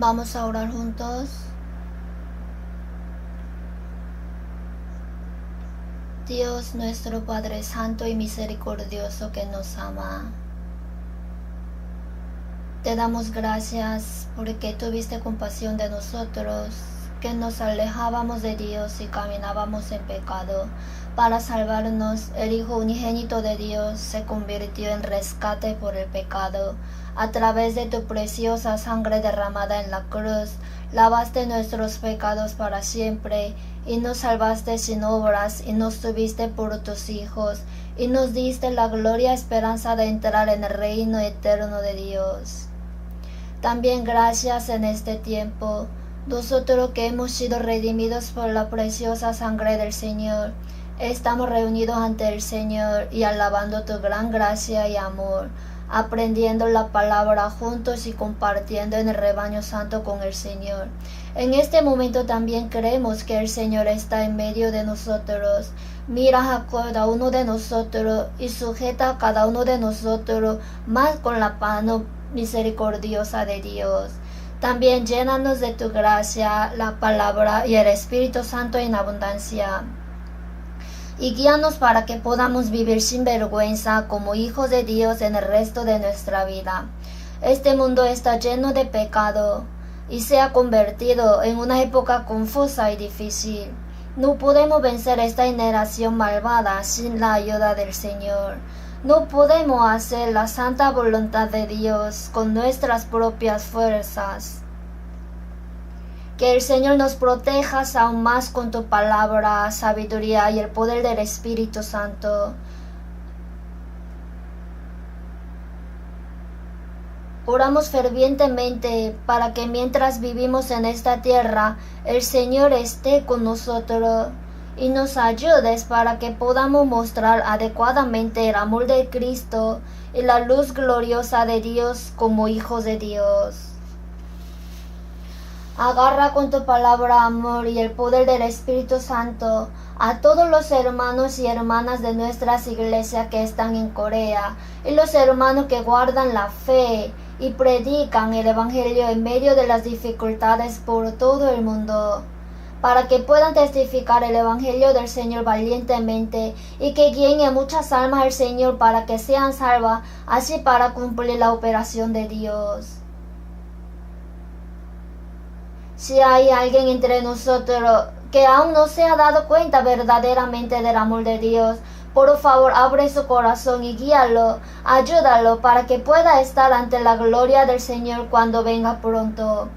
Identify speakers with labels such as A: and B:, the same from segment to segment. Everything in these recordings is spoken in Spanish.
A: Vamos a orar juntos. Dios nuestro Padre Santo y misericordioso que nos ama, te damos gracias porque tuviste compasión de nosotros, que nos alejábamos de Dios y caminábamos en pecado. Para salvarnos, el Hijo unigénito de Dios se convirtió en rescate por el pecado. A través de tu preciosa sangre derramada en la cruz, lavaste nuestros pecados para siempre, y nos salvaste sin obras, y nos tuviste por tus hijos, y nos diste la gloria esperanza de entrar en el reino eterno de Dios. También gracias en este tiempo, nosotros que hemos sido redimidos por la preciosa sangre del Señor, estamos reunidos ante el Señor y alabando tu gran gracia y amor, aprendiendo la palabra juntos y compartiendo en el rebaño santo con el Señor. En este momento también creemos que el Señor está en medio de nosotros. Mira a cada uno de nosotros y sujeta a cada uno de nosotros más con la mano misericordiosa de Dios. También llénanos de tu gracia, la palabra y el Espíritu Santo en abundancia. Y guíanos para que podamos vivir sin vergüenza como hijos de Dios en el resto de nuestra vida. Este mundo está lleno de pecado y se ha convertido en una época confusa y difícil. No podemos vencer esta generación malvada sin la ayuda del Señor. No podemos hacer la santa voluntad de Dios con nuestras propias fuerzas. Que el Señor nos proteja aún más con tu palabra, sabiduría y el poder del Espíritu Santo. Oramos fervientemente para que mientras vivimos en esta tierra, el Señor esté con nosotros y nos ayudes para que podamos mostrar adecuadamente el amor de Cristo y la luz gloriosa de Dios como hijos de Dios. Agarra con tu palabra amor y el poder del Espíritu Santo a todos los hermanos y hermanas de nuestras iglesias que están en Corea y los hermanos que guardan la fe y predican el Evangelio en medio de las dificultades por todo el mundo, para que puedan testificar el Evangelio del Señor valientemente y que guíen a muchas almas al Señor para que sean salvas, así para cumplir la operación de Dios. Si hay alguien entre nosotros que aún no se ha dado cuenta verdaderamente del amor de Dios, por favor abre su corazón y guíalo, ayúdalo para que pueda estar ante la gloria del Señor cuando venga pronto.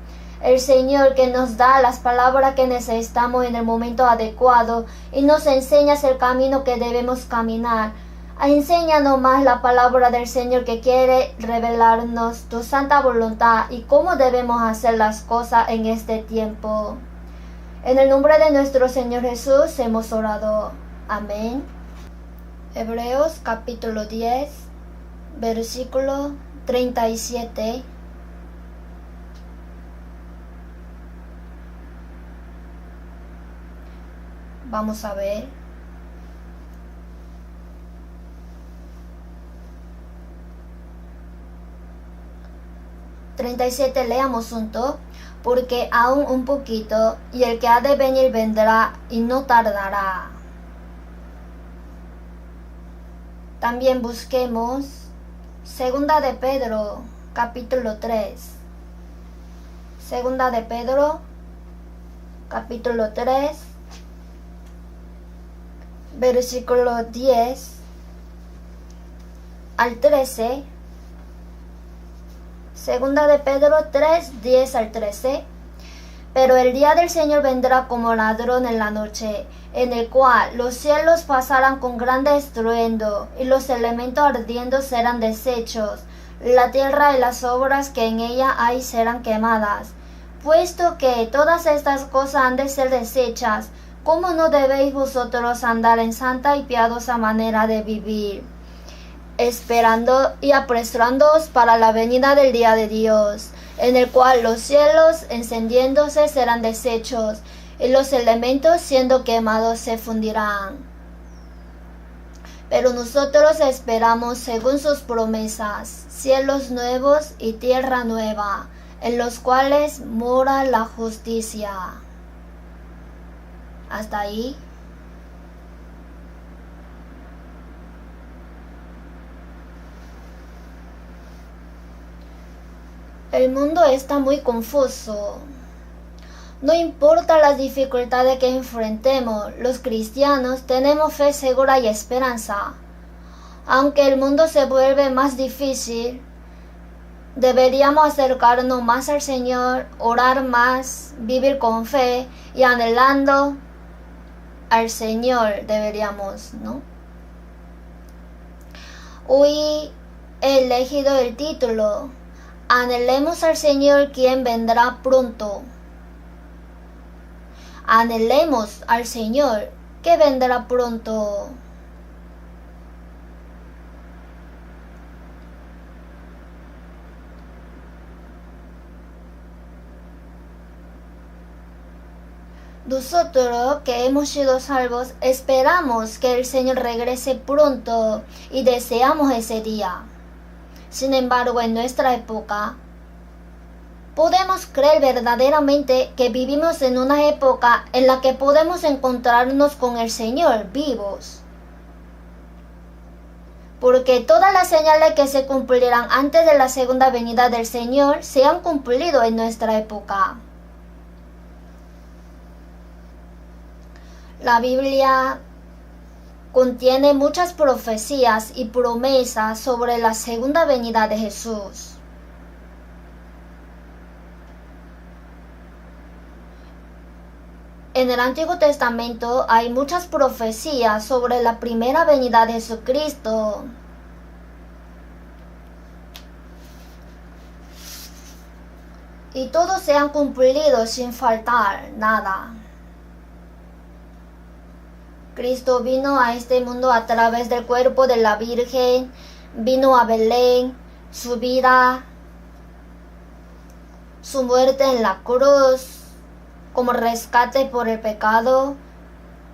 A: El Señor que nos da las palabras que necesitamos en el momento adecuado y nos enseña el camino que debemos caminar. Enséñanos más la palabra del Señor que quiere revelarnos tu santa voluntad y cómo debemos hacer las cosas en este tiempo. En el nombre de nuestro Señor Jesús hemos orado. Amén. Hebreos capítulo 10, versículo 37. Vamos a ver. Leamos juntos. Porque aún un poquito, y el que ha de venir vendrá y no tardará. También busquemos Segunda de Pedro, capítulo 3. Segunda de Pedro, capítulo 3, versículo 10 al 13. Segunda de Pedro 3, 10 al 13. Pero el día del Señor vendrá como ladrón en la noche, en el cual los cielos pasarán con grande estruendo, y los elementos ardiendo serán deshechos, la tierra y las obras que en ella hay serán quemadas. Puesto que todas estas cosas han de ser deshechas, ¿cómo no debéis vosotros andar en santa y piadosa manera de vivir? Esperando y apresurándoos para la venida del día de Dios, en el cual los cielos encendiéndose serán deshechos, y los elementos siendo quemados se fundirán. Pero nosotros esperamos según sus promesas, cielos nuevos y tierra nueva, en los cuales mora la justicia. Hasta ahí. El mundo está muy confuso. No importa las dificultades que enfrentemos, los cristianos tenemos fe segura y esperanza. Aunque el mundo se vuelve más difícil, deberíamos acercarnos más al Señor, orar más, vivir con fe y anhelando al Señor deberíamos, ¿no? Hoy he elegido el título: Anhelemos al Señor, quien vendrá pronto. Anhelemos al Señor, que vendrá pronto. Nosotros que hemos sido salvos esperamos que el Señor regrese pronto y deseamos ese día. Sin embargo, en nuestra época, podemos creer verdaderamente que vivimos en una época en la que podemos encontrarnos con el Señor vivos. Porque todas las señales que se cumplirán antes de la segunda venida del Señor se han cumplido en nuestra época. La Biblia contiene muchas profecías y promesas sobre la segunda venida de Jesús. En el Antiguo Testamento hay muchas profecías sobre la primera venida de Jesucristo. Y todos se han cumplido sin faltar nada. Cristo vino a este mundo a través del cuerpo de la Virgen, vino a Belén, su vida, su muerte en la cruz como rescate por el pecado,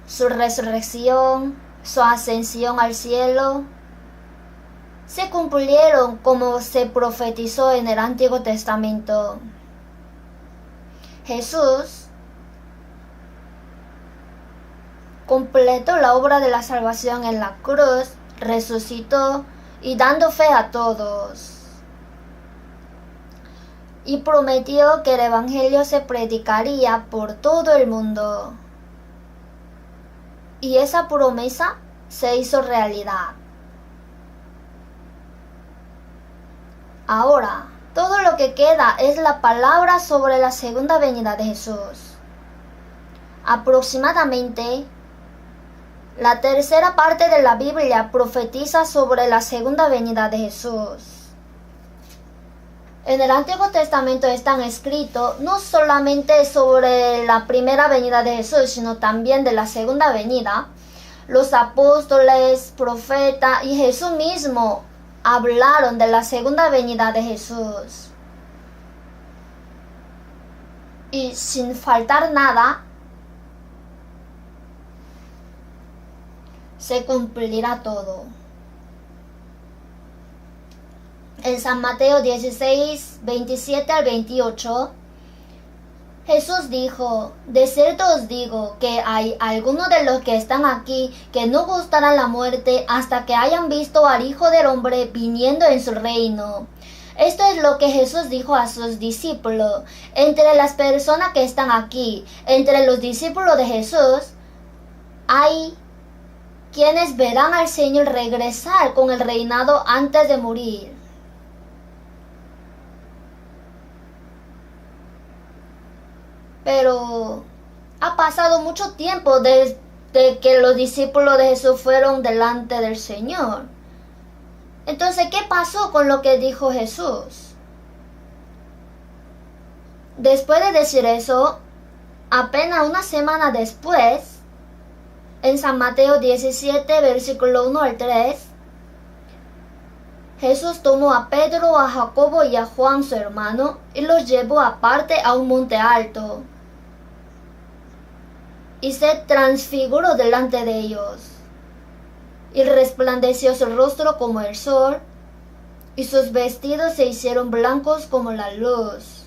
A: su resurrección, su ascensión al cielo, se cumplieron como se profetizó en el Antiguo Testamento. Jesús completó la obra de la salvación en la cruz, resucitó y dando fe a todos. Y prometió que el Evangelio se predicaría por todo el mundo. Y esa promesa se hizo realidad. Ahora, todo lo que queda es la palabra sobre la segunda venida de Jesús. Aproximadamente, la tercera parte de la Biblia profetiza sobre la segunda venida de Jesús. En el Antiguo Testamento están escritos no solamente sobre la primera venida de Jesús, sino también de la segunda venida. Los apóstoles, profetas y Jesús mismo hablaron de la segunda venida de Jesús. Y sin faltar nada, se cumplirá todo. En San Mateo 16, 27 al 28, Jesús dijo: de cierto os digo que hay algunos de los que están aquí que no gustarán la muerte hasta que hayan visto al Hijo del Hombre viniendo en su reino. Esto es lo que Jesús dijo a sus discípulos. Entre las personas que están aquí, entre los discípulos de Jesús, hay quienes verán al Señor regresar con el reinado antes de morir. Pero ha pasado mucho tiempo desde que los discípulos de Jesús fueron delante del Señor. Entonces, ¿qué pasó con lo que dijo Jesús? Después de decir eso, apenas una semana después, en San Mateo 17, versículo 1 al 3, Jesús tomó a Pedro, a Jacobo y a Juan su hermano y los llevó aparte a un monte alto y se transfiguró delante de ellos. Y resplandeció su rostro como el sol y sus vestidos se hicieron blancos como la luz.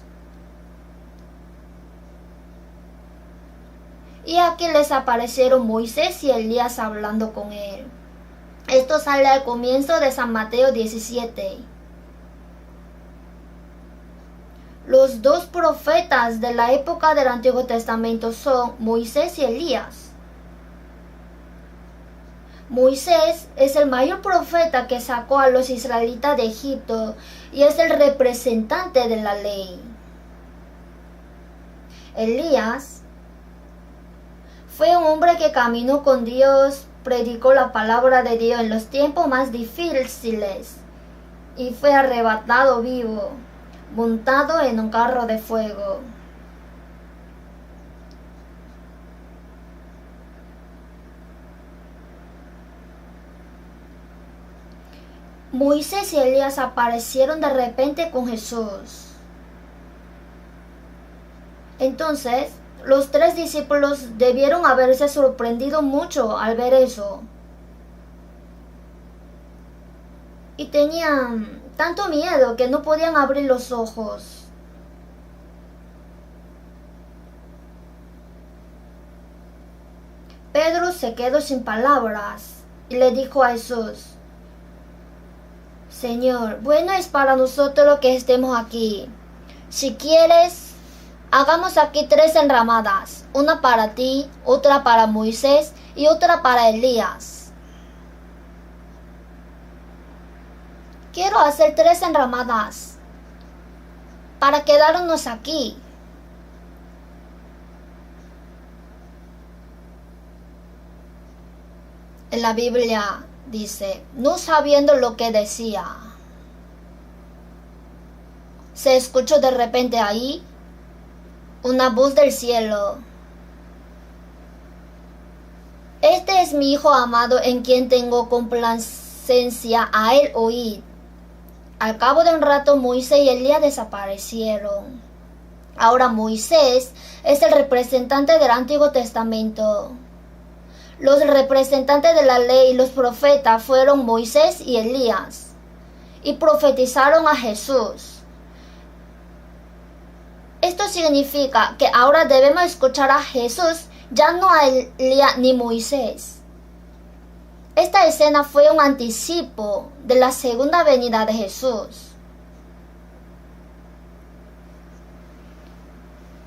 A: Y aquí les aparecieron Moisés y Elías hablando con él. Esto sale al comienzo de San Mateo 17. Los dos profetas de la época del Antiguo Testamento son Moisés y Elías. Moisés es el mayor profeta que sacó a los israelitas de Egipto y es el representante de la ley. Elías fue un hombre que caminó con Dios, predicó la palabra de Dios en los tiempos más difíciles y fue arrebatado vivo, montado en un carro de fuego. Moisés y Elías aparecieron de repente con Jesús. Entonces, los tres discípulos debieron haberse sorprendido mucho al ver eso. Y tenían tanto miedo que no podían abrir los ojos. Pedro se quedó sin palabras y le dijo a Jesús: Señor, bueno es para nosotros que estemos aquí. Si quieres, hagamos aquí 3 enramadas, una para ti, otra para Moisés y otra para Elías. Quiero hacer 3 enramadas para quedarnos aquí. En la Biblia dice, no sabiendo lo que decía, se escuchó de repente ahí una voz del cielo: Este es mi Hijo amado en quien tengo complacencia, a él oíd. Al cabo de un rato Moisés y Elías desaparecieron. Ahora Moisés es el representante del Antiguo Testamento. Los representantes de la ley y los profetas fueron Moisés y Elías, y profetizaron a Jesús. Esto significa que ahora debemos escuchar a Jesús, ya no a Elías ni Moisés. Esta escena fue un anticipo de la segunda venida de Jesús.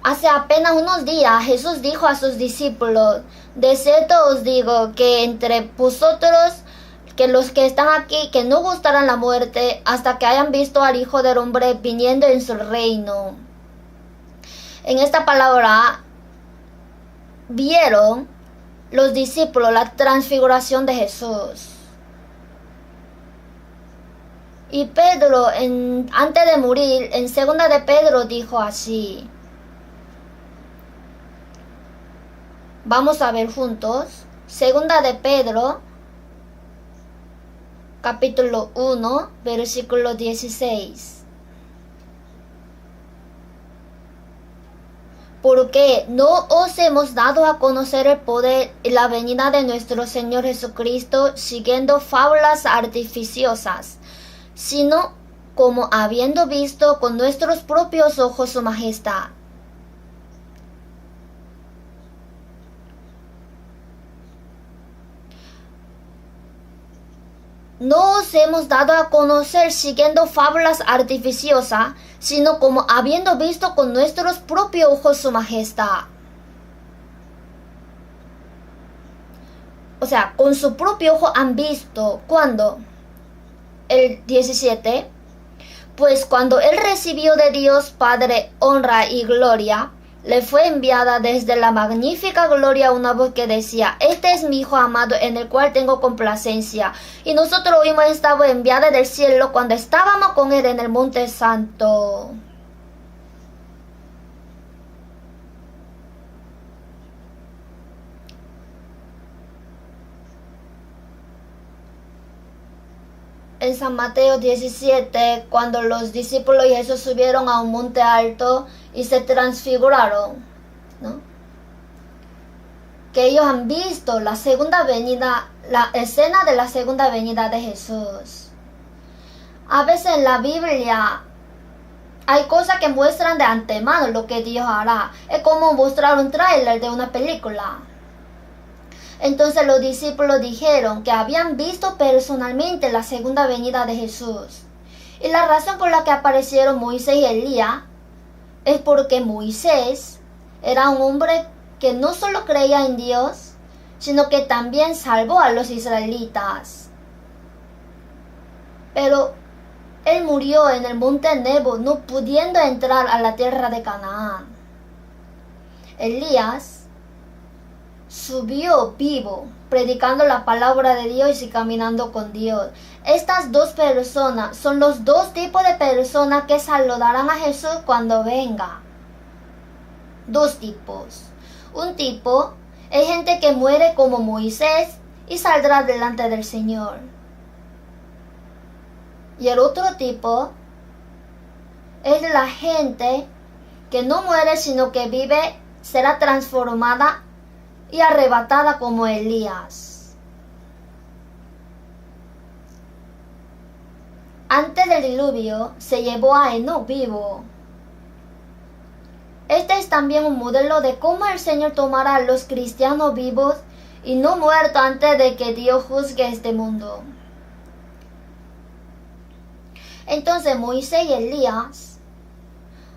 A: Hace apenas unos días Jesús dijo a sus discípulos: de cierto os digo que entre vosotros, que los que están aquí, que no gustarán la muerte hasta que hayan visto al Hijo del Hombre viniendo en su reino. En esta palabra vieron los discípulos la transfiguración de Jesús. Y Pedro, antes de morir, en 2 de Pedro dijo así. Vamos a ver juntos. 2 de Pedro, capítulo 1, versículo 16. Porque no os hemos dado a conocer el poder y la venida de nuestro Señor Jesucristo siguiendo fábulas artificiosas, sino como habiendo visto con nuestros propios ojos su majestad. No os hemos dado a conocer siguiendo fábulas artificiosas, sino como habiendo visto con nuestros propios ojos su majestad. O sea, con su propio ojo han visto. ¿Cuándo? El 17. Pues cuando él recibió de Dios Padre honra y gloria, le fue enviada desde la magnífica gloria una voz que decía: Este es mi Hijo amado en el cual tengo complacencia. Y nosotros oímos esta voz enviada del cielo cuando estábamos con él en el monte santo. En San Mateo 17, cuando los discípulos y Jesús subieron a un monte alto y se transfiguraron, ¿no? Que ellos han visto la segunda venida, la escena de la segunda venida de Jesús. A veces en la Biblia hay cosas que muestran de antemano lo que Dios hará. Es como mostrar un tráiler de una película. Entonces los discípulos dijeron que habían visto personalmente la segunda venida de Jesús. Y la razón por la que aparecieron Moisés y Elías es porque Moisés era un hombre que no solo creía en Dios, sino que también salvó a los israelitas. Pero él murió en el monte Nebo, no pudiendo entrar a la tierra de Canaán. Elías subió vivo, predicando la palabra de Dios y caminando con Dios. Estas dos personas son los dos tipos de personas que saludarán a Jesús cuando venga. Dos tipos. Un tipo es gente que muere como Moisés y saldrá delante del Señor. Y el otro tipo es la gente que no muere sino que vive, será transformada y arrebatada como Elías. Antes del diluvio se llevó a Enoc vivo. Este es también un modelo de cómo el Señor tomará a los cristianos vivos y no muertos antes de que Dios juzgue este mundo. Entonces Moisés y Elías.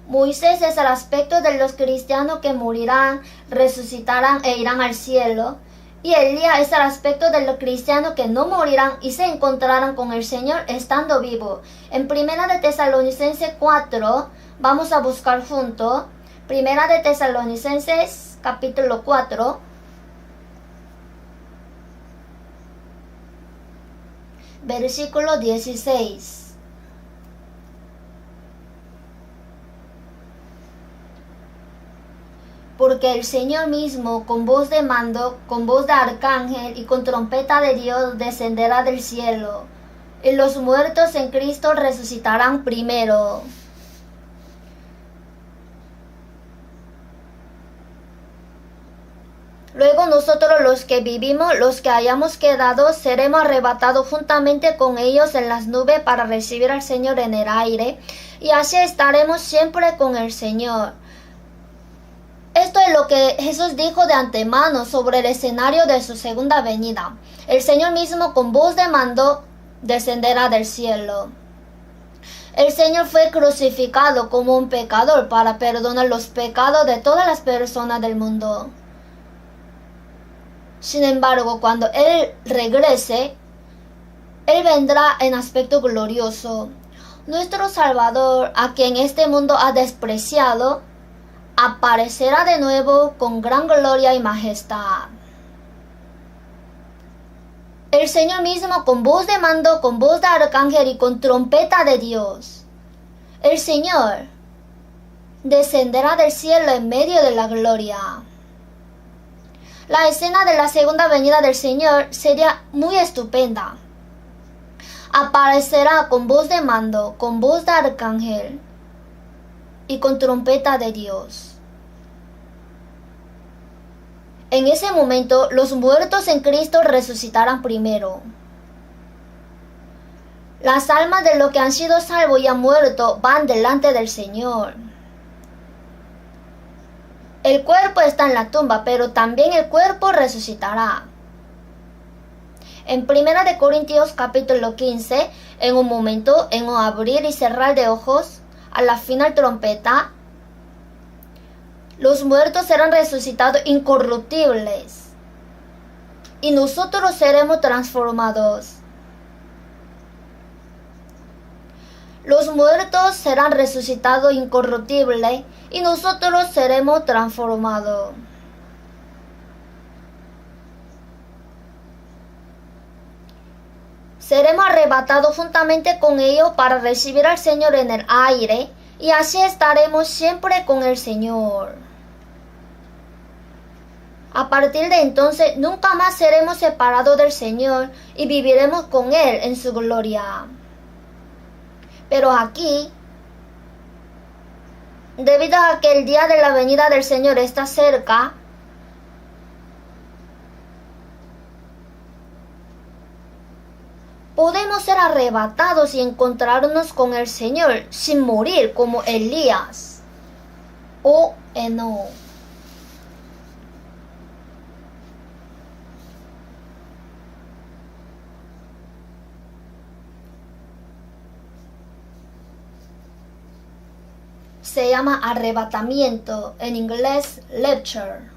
A: Moisés es el aspecto de los cristianos que morirán, resucitarán e irán al cielo. Y Elías es el aspecto de los cristianos que no morirán y se encontrarán con el Señor estando vivos. En Primera de Tesalonicenses 4, vamos a buscar juntos. Primera de Tesalonicenses, capítulo 4. Versículo 16. Porque el Señor mismo, con voz de mando, con voz de arcángel y con trompeta de Dios, descenderá del cielo, y los muertos en Cristo resucitarán primero. Luego nosotros los que vivimos, los que hayamos quedado, seremos arrebatados juntamente con ellos en las nubes para recibir al Señor en el aire, y así estaremos siempre con el Señor. Esto es lo que Jesús dijo de antemano sobre el escenario de su segunda venida. El Señor mismo con voz de mando descenderá del cielo. El Señor fue crucificado como un pecador para perdonar los pecados de todas las personas del mundo. Sin embargo, cuando Él regrese, Él vendrá en aspecto glorioso. Nuestro Salvador, a quien este mundo ha despreciado, aparecerá de nuevo con gran gloria y majestad. El Señor mismo con voz de mando, con voz de arcángel y con trompeta de Dios. El Señor descenderá del cielo en medio de la gloria. La escena de la segunda venida del Señor sería muy estupenda. Aparecerá con voz de mando, con voz de arcángel y con trompeta de Dios. En ese momento, los muertos en Cristo resucitarán primero. Las almas de los que han sido salvos y han muerto van delante del Señor. El cuerpo está en la tumba, pero también el cuerpo resucitará. En 1 Corintios capítulo 15, en un momento, en un abrir y cerrar de ojos, a la final trompeta, los muertos serán resucitados incorruptibles y nosotros seremos transformados. Los muertos serán resucitados incorruptibles y nosotros seremos transformados. Seremos arrebatados juntamente con ellos para recibir al Señor en el aire y así estaremos siempre con el Señor. A partir de entonces nunca más seremos separados del Señor y viviremos con Él en su gloria. Pero aquí, debido a que el día de la venida del Señor está cerca, podemos ser arrebatados y encontrarnos con el Señor sin morir como Elías o Enoc. Se llama arrebatamiento, en inglés rapture.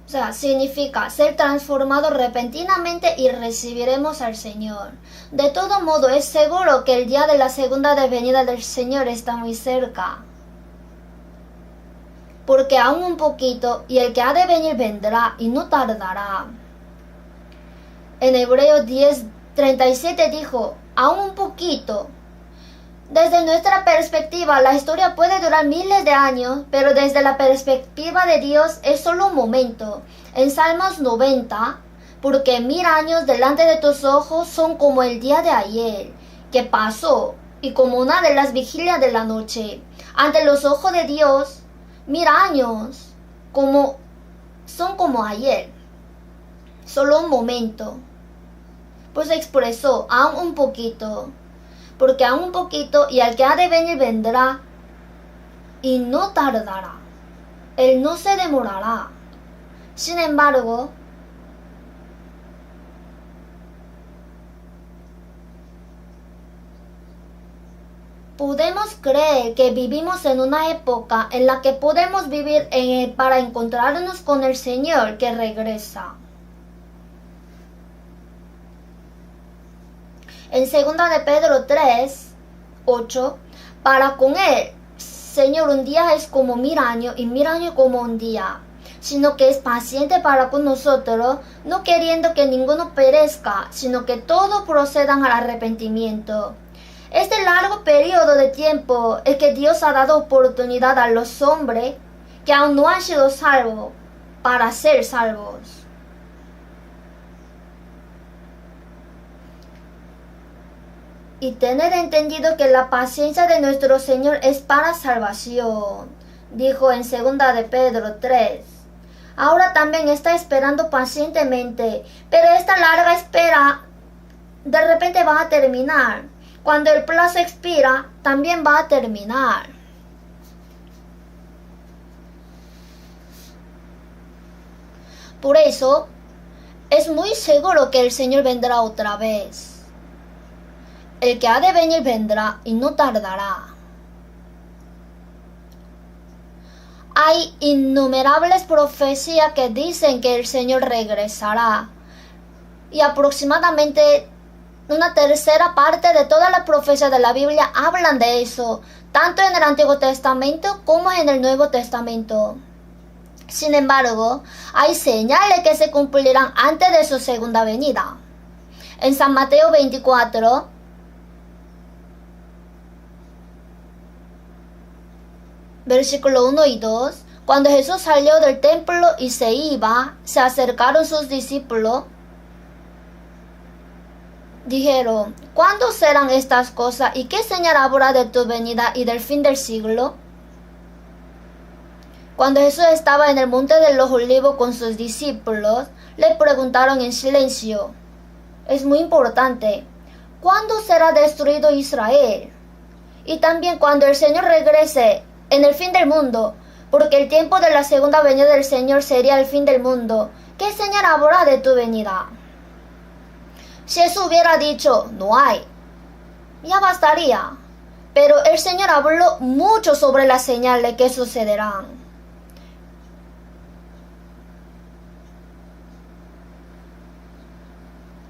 A: O sea, significa ser transformado repentinamente y recibiremos al Señor. De todo modo, es seguro que el día de la segunda venida del Señor está muy cerca. Porque aún un poquito, y el que ha de venir vendrá y no tardará. En Hebreos 10:37 dijo, aún un poquito. Desde nuestra perspectiva, la historia puede durar miles de años, pero desde la perspectiva de Dios es solo un momento. En Salmos 90, porque 1000 años delante de tus ojos son como el día de ayer, que pasó, y como una de las vigilias de la noche. Ante los ojos de Dios, 1000 años son como ayer, solo un momento. Pues expresó, aún un poquito. Porque aún un poquito, y al que ha de venir vendrá, y no tardará. Él no se demorará. Sin embargo, podemos creer que vivimos en una época en la que podemos vivir para encontrarnos con el Señor que regresa. En 2 de Pedro 3:8, para con él, Señor, un día es como 1000 años y 1000 años como un día, sino que es paciente para con nosotros, no queriendo que ninguno perezca, sino que todos procedan al arrepentimiento. Este largo periodo de tiempo es que Dios ha dado oportunidad a los hombres que aún no han sido salvos para ser salvos. Y tener entendido que la paciencia de nuestro Señor es para salvación, dijo en 2 de Pedro 3. Ahora también está esperando pacientemente, pero esta larga espera de repente va a terminar. Cuando el plazo expira, también va a terminar. Por eso, es muy seguro que el Señor vendrá otra vez. El que ha de venir vendrá y no tardará. Hay innumerables profecías que dicen que el Señor regresará. Y aproximadamente una tercera parte de todas las profecías de la Biblia hablan de eso, tanto en el Antiguo Testamento como en el Nuevo Testamento. Sin embargo, hay señales que se cumplirán antes de su segunda venida. En San Mateo 24, versículo 1 y 2, cuando Jesús salió del templo y se iba, se acercaron sus discípulos. Dijeron, ¿cuándo serán estas cosas y qué señal habrá de tu venida y del fin del siglo? Cuando Jesús estaba en el monte de los Olivos con sus discípulos, le preguntaron en silencio. Es muy importante. ¿Cuándo será destruido Israel? Y también cuando el Señor regrese en el fin del mundo, porque el tiempo de la segunda venida del Señor sería el fin del mundo. ¿Qué señal habrá de tu venida? Si Jesús hubiera dicho, no hay, ya bastaría. Pero el Señor habló mucho sobre las señales que sucederán.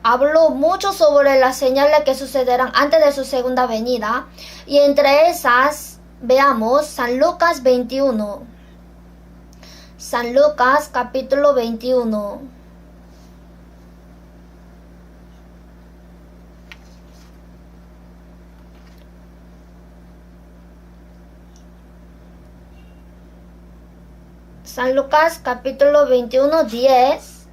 A: Habló mucho sobre las señales que sucederán antes de su segunda venida. Y entre esas, veamos San Lucas 21. San Lucas capítulo 21. San Lucas capítulo 21, 10.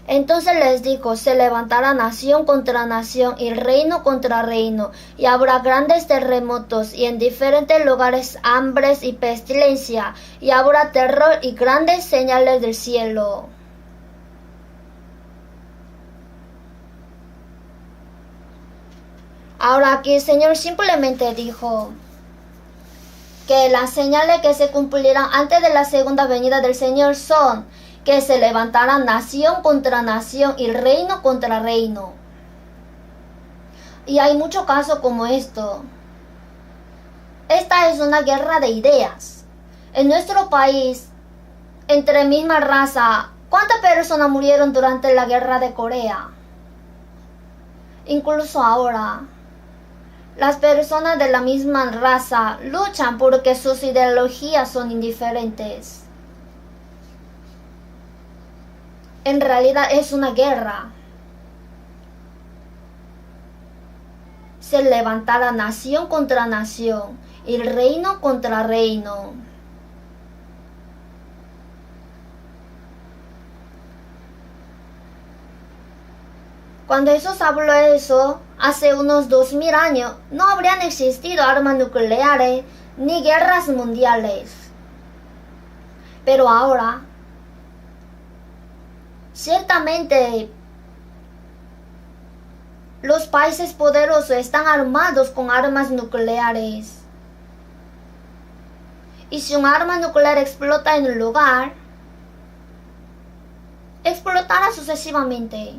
A: Entonces les dijo, se levantará nación contra nación y reino contra reino, y habrá grandes terremotos, y en diferentes lugares hambres y pestilencia, y habrá terror y grandes señales del cielo. Ahora aquí el Señor simplemente dijo que las señales que se cumplirán antes de la segunda venida del Señor son que se levantará nación contra nación y reino contra reino. Y hay muchos casos como esto. Esta es una guerra de ideas. En nuestro país, entre misma raza, ¿cuántas personas murieron durante la guerra de Corea? Incluso ahora, las personas de la misma raza luchan porque sus ideologías son indiferentes. En realidad es una guerra. Se levantará nación contra nación y reino contra reino. Cuando Jesús habló eso, hace unos 2000 años, no habrían existido armas nucleares ni guerras mundiales. Pero ahora, ciertamente, los países poderosos están armados con armas nucleares. Y si un arma nuclear explota en un lugar, explotará sucesivamente.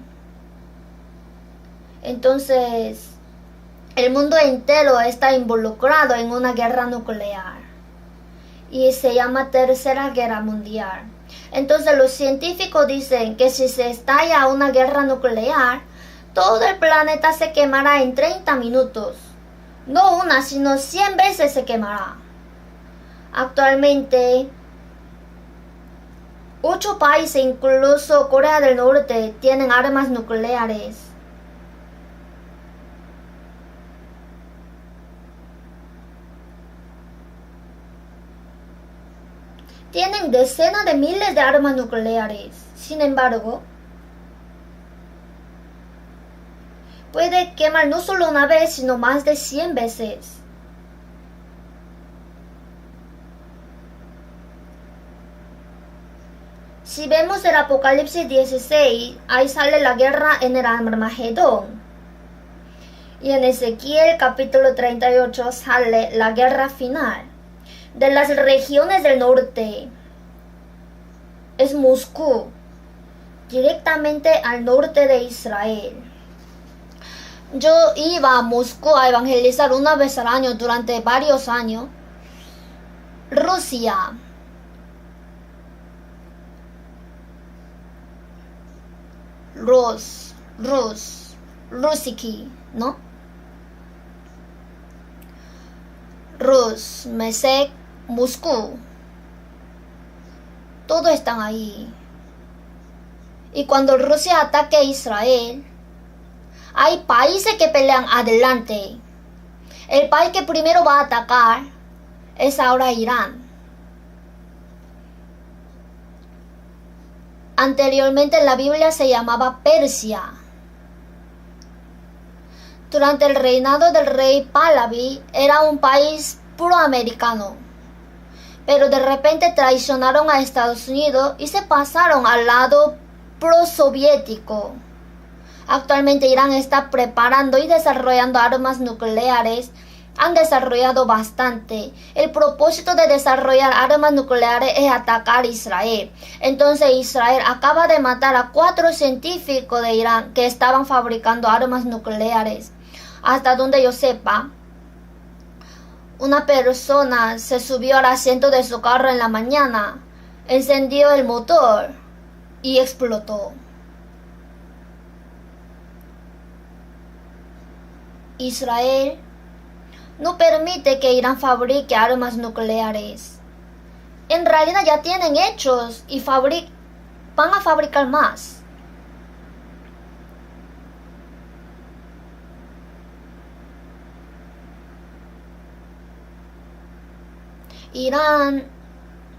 A: Entonces, el mundo entero está involucrado en una guerra nuclear. Y se llama Tercera Guerra Mundial. Entonces los científicos dicen que si se estalla una guerra nuclear, todo el planeta se quemará en 30 minutos. No una, sino 100 veces se quemará. Actualmente, 8 países, incluso Corea del Norte, tienen armas nucleares. Tienen decenas de miles de armas nucleares. Sin embargo, puede quemar no solo una vez, sino más de 100 veces. Si vemos el Apocalipsis 16, ahí sale la guerra en el Armagedón. Y en Ezequiel capítulo 38 sale la guerra final. De las regiones del norte es Moscú, directamente al norte de Israel. Yo iba a Moscú a evangelizar una vez al año durante varios años. Rusia, Rusiki, ¿no? Rus, Mesec, Moscú, todos están ahí. Y cuando Rusia ataque a Israel, hay países que pelean adelante. El país que primero va a atacar es ahora Irán. Anteriormente en la Biblia se llamaba Persia. Durante el reinado del rey Pahlavi era un país proamericano, pero de repente traicionaron a Estados Unidos y se pasaron al lado prosoviético. Actualmente Irán está preparando y desarrollando armas nucleares. Han desarrollado bastante. El propósito de desarrollar armas nucleares es atacar a Israel. Entonces Israel acaba de matar a 4 científicos de Irán que estaban fabricando armas nucleares. Hasta donde yo sepa, una persona se subió al asiento de su carro en la mañana, encendió el motor y explotó. Israel no permite que Irán fabrique armas nucleares. En realidad ya tienen hechos y van a fabricar más. Irán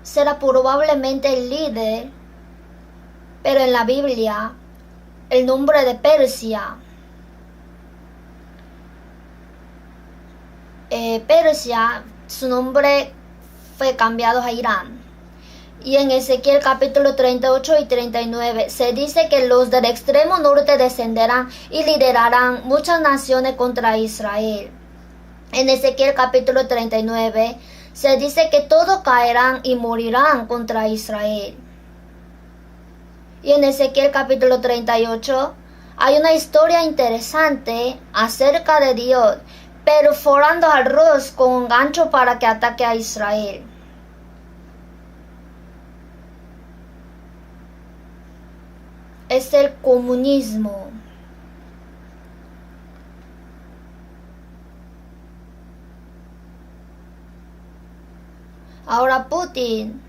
A: será probablemente el líder, pero en la Biblia el nombre de Persia. Persia, su nombre fue cambiado a Irán. Y en Ezequiel capítulo 38 y 39 se dice que los del extremo norte descenderán y liderarán muchas naciones contra Israel. En Ezequiel capítulo 39 se dice que todos caerán y morirán contra Israel. Y en Ezequiel capítulo 38 hay una historia interesante acerca de Dios perforando arroz con un gancho para que ataque a Israel. Es el comunismo. Ahora Putin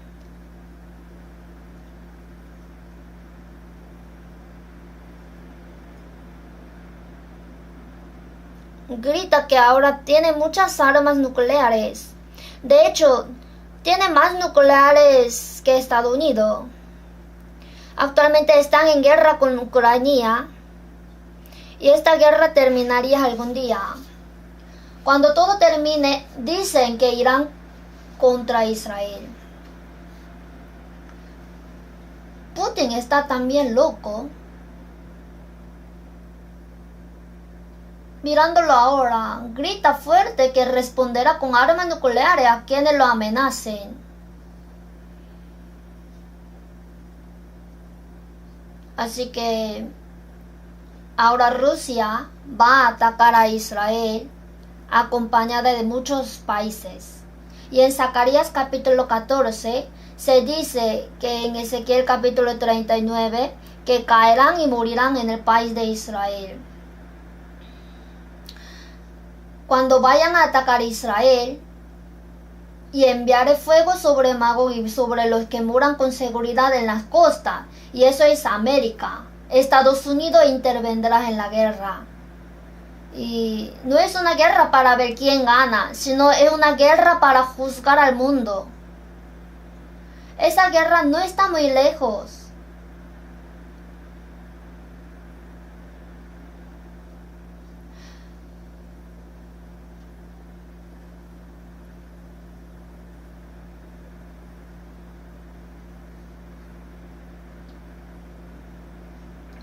A: grita que ahora tiene muchas armas nucleares. De hecho, tiene más nucleares que Estados Unidos. Actualmente están en guerra con Ucrania y esta guerra terminaría algún día. Cuando todo termine, dicen que irán contra Israel. Putin está también loco. Mirándolo ahora, grita fuerte que responderá con armas nucleares a quienes lo amenacen. Así que ahora Rusia va a atacar a Israel acompañada de muchos países. Y en Zacarías capítulo 14 se dice que en Ezequiel capítulo 39 que caerán y morirán en el país de Israel. Cuando vayan a atacar a Israel y enviaré fuego sobre Magog y sobre los que moran con seguridad en las costas, y eso es América. Estados Unidos intervendrá en la guerra. Y no es una guerra para ver quién gana, sino es una guerra para juzgar al mundo. Esa guerra no está muy lejos.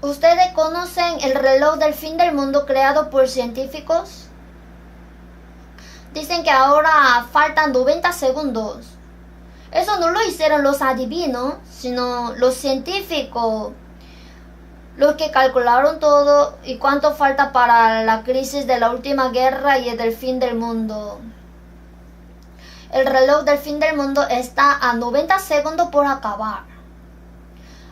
A: ¿Ustedes conocen el reloj del fin del mundo creado por científicos? Dicen que ahora faltan 90 segundos. Eso no lo hicieron los adivinos, sino los científicos, los que calcularon todo y cuánto falta para la crisis de la última guerra y del fin del mundo. El reloj del fin del mundo está a 90 segundos por acabar.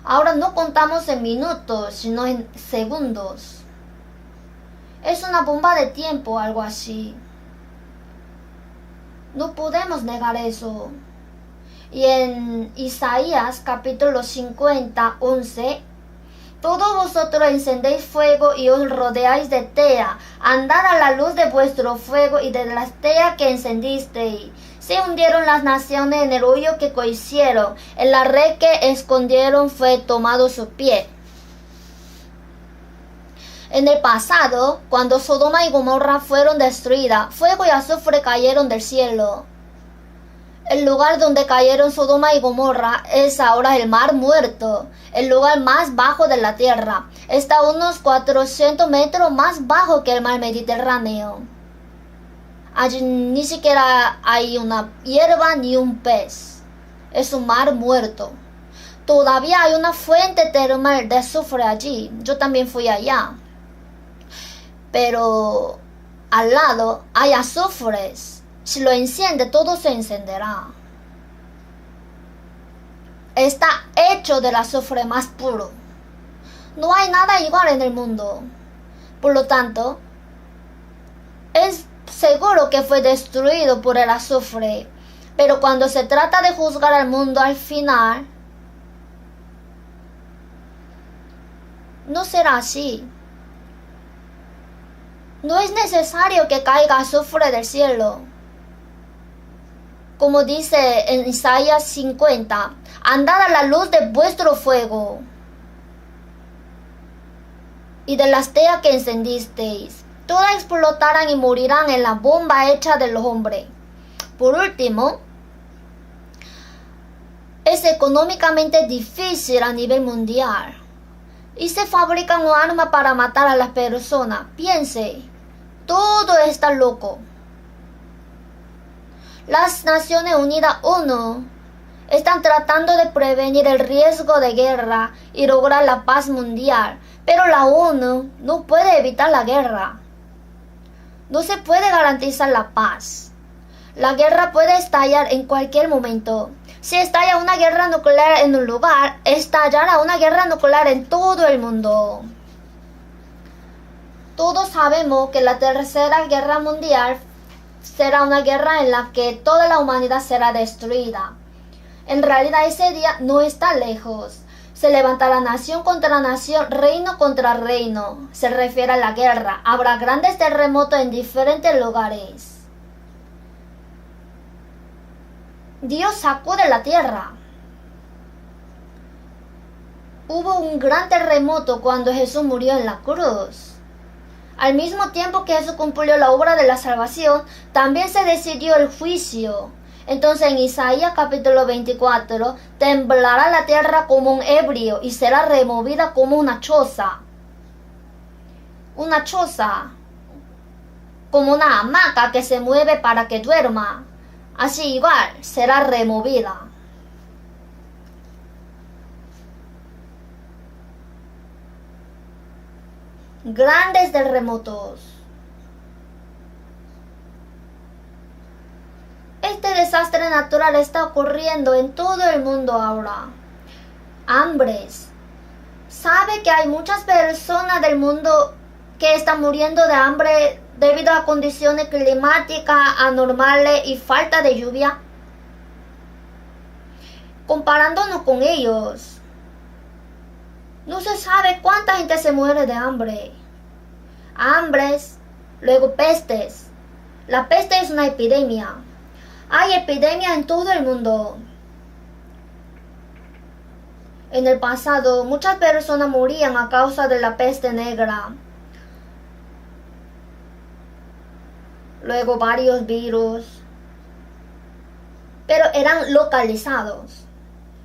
A: Ahora no contamos en minutos, sino en segundos. Es una bomba de tiempo, algo así. No podemos negar eso. Y en Isaías capítulo 50, 11, todos vosotros encendéis fuego y os rodeáis de tea. Andad a la luz de vuestro fuego y de las teas que encendisteis. Se hundieron las naciones en el hoyo que cohicieron. En la red que escondieron fue tomado su pie. En el pasado, cuando Sodoma y Gomorra fueron destruidas, fuego y azufre cayeron del cielo. El lugar donde cayeron Sodoma y Gomorra es ahora el Mar Muerto, el lugar más bajo de la tierra. Está a unos 400 metros más bajo que el mar Mediterráneo. Allí ni siquiera hay una hierba ni un pez. Es un mar muerto. Todavía hay una fuente termal de azufre allí. Yo también fui allá. Pero al lado hay azufres. Si lo enciende, todo se encenderá. Está hecho del azufre más puro. No hay nada igual en el mundo. Por lo tanto, es seguro que fue destruido por el azufre. Pero cuando se trata de juzgar al mundo al final, no será así. No es necesario que caiga azufre del cielo. Como dice en Isaías 50, andad a la luz de vuestro fuego. y de la estella que encendisteis, todas explotarán y morirán en la bomba hecha del hombre. Por último, es económicamente difícil a nivel mundial y se fabrican un arma para matar a las personas. Piense, todo está loco. Las Naciones Unidas, ONU, están tratando de prevenir el riesgo de guerra y lograr la paz mundial, pero la ONU no puede evitar la guerra. No se puede garantizar la paz. La guerra puede estallar en cualquier momento. Si estalla una guerra nuclear en un lugar, estallará una guerra nuclear en todo el mundo. Todos sabemos que la Tercera Guerra Mundial será una guerra en la que toda la humanidad será destruida. En realidad ese día no está lejos. Se levantará nación contra nación, reino contra reino. Se refiere a la guerra. Habrá grandes terremotos en diferentes lugares. Dios sacude la tierra. Hubo un gran terremoto cuando Jesús murió en la cruz. Al mismo tiempo que Jesús cumplió la obra de la salvación, también se decidió el juicio. Entonces en Isaías capítulo 24, temblará la tierra como un ebrio y será removida como una choza. Una choza, como una hamaca que se mueve para que duerma. Así igual será removida. Grandes terremotos. Este desastre natural está ocurriendo en todo el mundo ahora. Hambres. ¿Sabe que hay muchas personas del mundo que están muriendo de hambre debido a condiciones climáticas anormales y falta de lluvia? Comparándonos con ellos, no se sabe cuánta gente se muere de hambre. Hambres, luego pestes. La peste es una epidemia. Hay epidemias en todo el mundo. En el pasado, muchas personas morían a causa de la peste negra. Luego varios virus, pero eran localizados.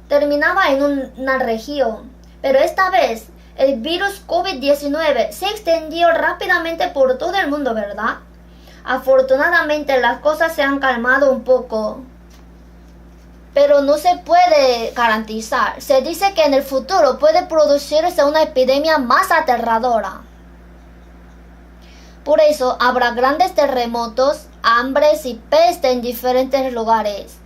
A: Terminaba en una región, pero esta vez el virus COVID-19 se extendió rápidamente por todo el mundo, ¿verdad? Afortunadamente las cosas se han calmado un poco, pero no se puede garantizar. Se dice que en el futuro puede producirse una epidemia más aterradora. Por eso habrá grandes terremotos, hambres y peste en diferentes lugares.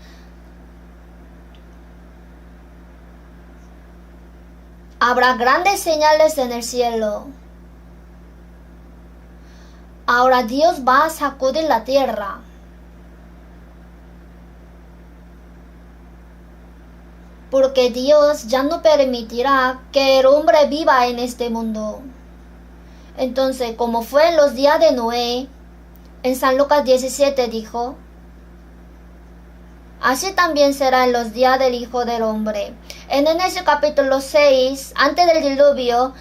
A: Habrá grandes señales en el cielo. Ahora Dios va a sacudir la tierra. Porque Dios ya no permitirá que el hombre viva en este mundo. Entonces, como fue en los días de Noé, en San Lucas 17 dijo: así también será en los días del Hijo del Hombre. En Génesis capítulo 6, antes del diluvio,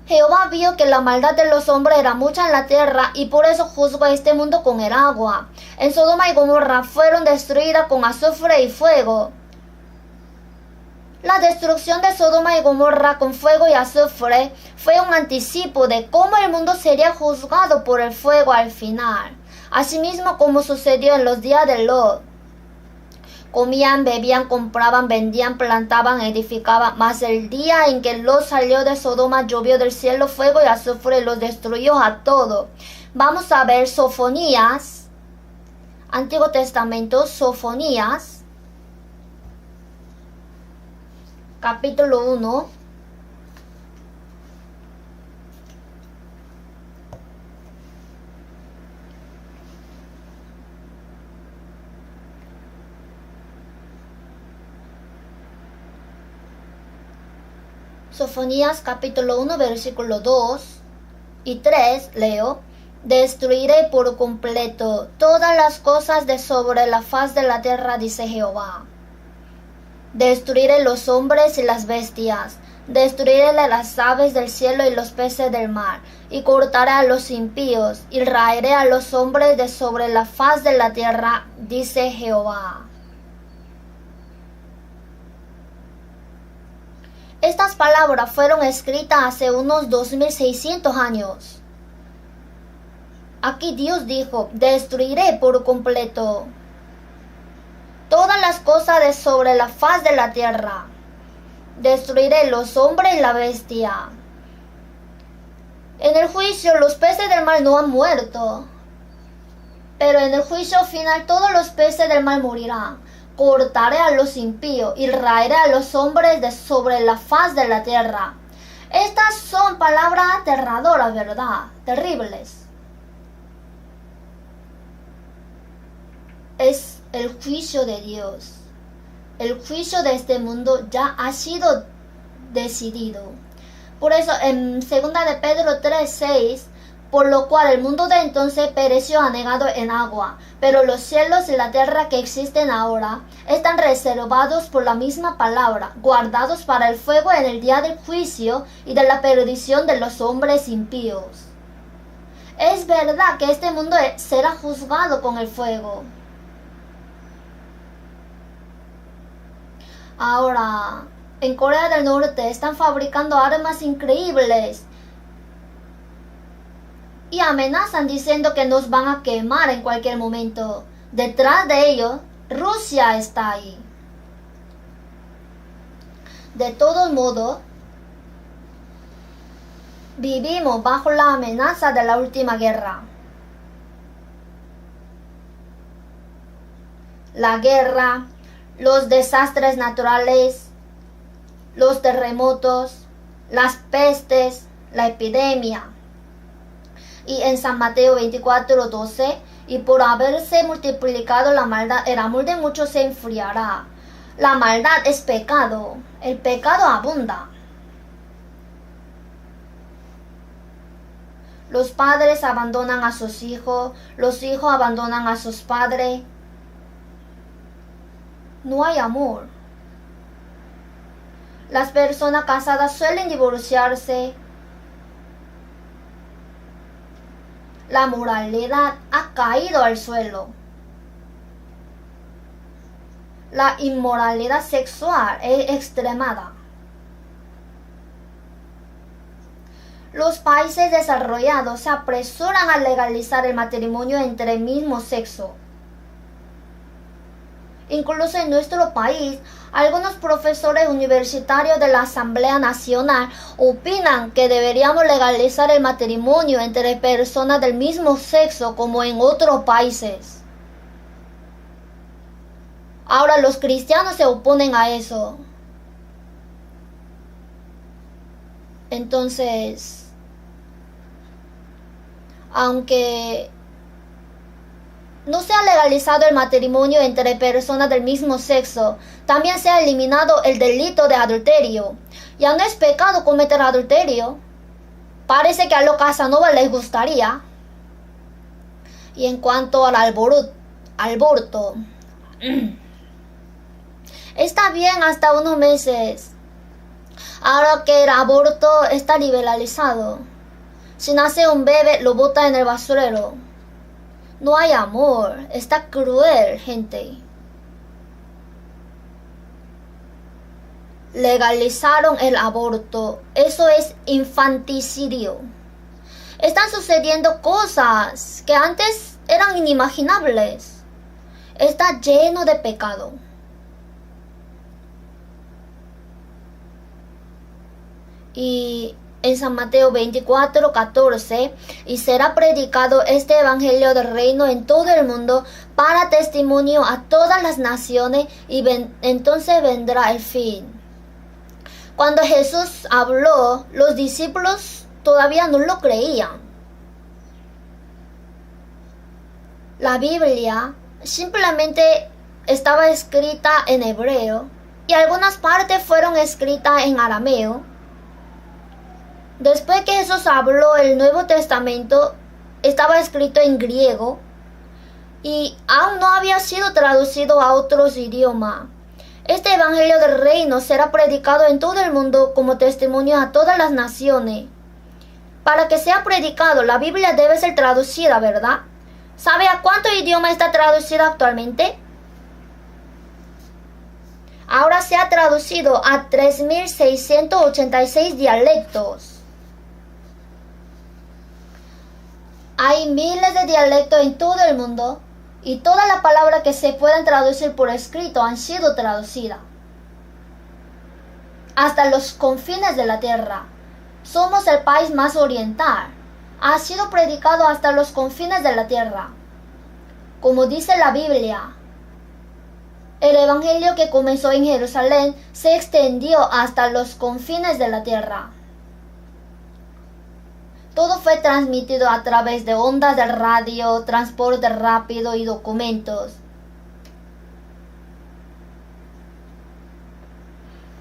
A: Jehová vio que la maldad de los hombres era mucha en la tierra y por eso juzgó a este mundo con el agua. En Sodoma y Gomorra fueron destruidas con azufre y fuego. La destrucción de Sodoma y Gomorra con fuego y azufre fue un anticipo de cómo el mundo sería juzgado por el fuego al final. Asimismo como sucedió en los días de Lot. Comían, bebían, compraban, vendían, plantaban, edificaban. Mas el día en que Lot salió de Sodoma, llovió del cielo fuego y azufre y los destruyó a todos. Vamos a ver Sofonías, Antiguo Testamento, Sofonías, capítulo 1. Sofonías capítulo 1 versículo 2 y 3 leo: destruiré por completo todas las cosas de sobre la faz de la tierra, dice Jehová. Destruiré los hombres y las bestias, Destruiré las aves del cielo y los peces del mar, y cortaré a los impíos, y raeré a los hombres de sobre la faz de la tierra, dice Jehová. Estas palabras fueron escritas hace unos 2600 años. Aquí Dios dijo, destruiré por completo todas las cosas de sobre la faz de la tierra. Destruiré los hombres y la bestia. En el juicio los peces del mar no han muerto, pero en el juicio final todos los peces del mar morirán. Cortaré a los impíos y raeré a los hombres de sobre la faz de la tierra. Estas son palabras aterradoras, ¿verdad? Terribles. Es el juicio de Dios. El juicio de este mundo ya ha sido decidido. Por eso en 2 de Pedro 3:6, por lo cual el mundo de entonces pereció anegado en agua, pero los cielos y la tierra que existen ahora están reservados por la misma palabra, guardados para el fuego en el día del juicio y de la perdición de los hombres impíos. Es verdad que este mundo será juzgado con el fuego. Ahora, en Corea del Norte están fabricando armas increíbles y amenazan diciendo que nos van a quemar en cualquier momento. Detrás de ellos, Rusia está ahí. De todos modos, vivimos bajo la amenaza de la última guerra. La guerra, los desastres naturales, los terremotos, las pestes, la epidemia. Y en San Mateo 24:12, y por haberse multiplicado la maldad, el amor de muchos se enfriará. La maldad es pecado, el pecado abunda. Los padres abandonan a sus hijos, los hijos abandonan a sus padres. No hay amor. Las personas casadas suelen divorciarse. La moralidad ha caído al suelo. La inmoralidad sexual es extremada. Los países desarrollados se apresuran a legalizar el matrimonio entre el mismo sexo. Incluso en nuestro país, algunos profesores universitarios de la Asamblea Nacional opinan que deberíamos legalizar el matrimonio entre personas del mismo sexo como en otros países. Ahora los cristianos se oponen a eso. Entonces, aunque no se ha legalizado el matrimonio entre personas del mismo sexo, también se ha eliminado el delito de adulterio. Ya no es pecado cometer adulterio. Parece que a los Casanova les gustaría. Y en cuanto al aborto, está bien hasta unos meses. Ahora que el aborto está liberalizado, si nace un bebé lo bota en el basurero. No hay amor, está cruel, gente. Legalizaron el aborto, eso es infanticidio. Están sucediendo cosas que antes eran inimaginables. Está lleno de pecado. Y en San Mateo 24:14, y será predicado este evangelio del reino en todo el mundo para testimonio a todas las naciones, y entonces vendrá el fin. Cuando Jesús habló, los discípulos todavía no lo creían. La Biblia simplemente estaba escrita en hebreo y algunas partes fueron escritas en arameo. Después que Jesús habló, el Nuevo Testamento estaba escrito en griego y aún no había sido traducido a otros idiomas. Este evangelio del reino será predicado en todo el mundo como testimonio a todas las naciones. Para que sea predicado, la Biblia debe ser traducida, ¿verdad? ¿Sabe a cuánto idioma está traducida actualmente? Ahora se ha traducido a 3.686 dialectos. Hay miles de dialectos en todo el mundo y todas las palabras que se pueden traducir por escrito han sido traducidas hasta los confines de la tierra. Somos el país más oriental. Ha sido predicado hasta los confines de la tierra. Como dice la Biblia, el evangelio que comenzó en Jerusalén se extendió hasta los confines de la tierra. Todo fue transmitido a través de ondas de radio, transporte rápido y documentos.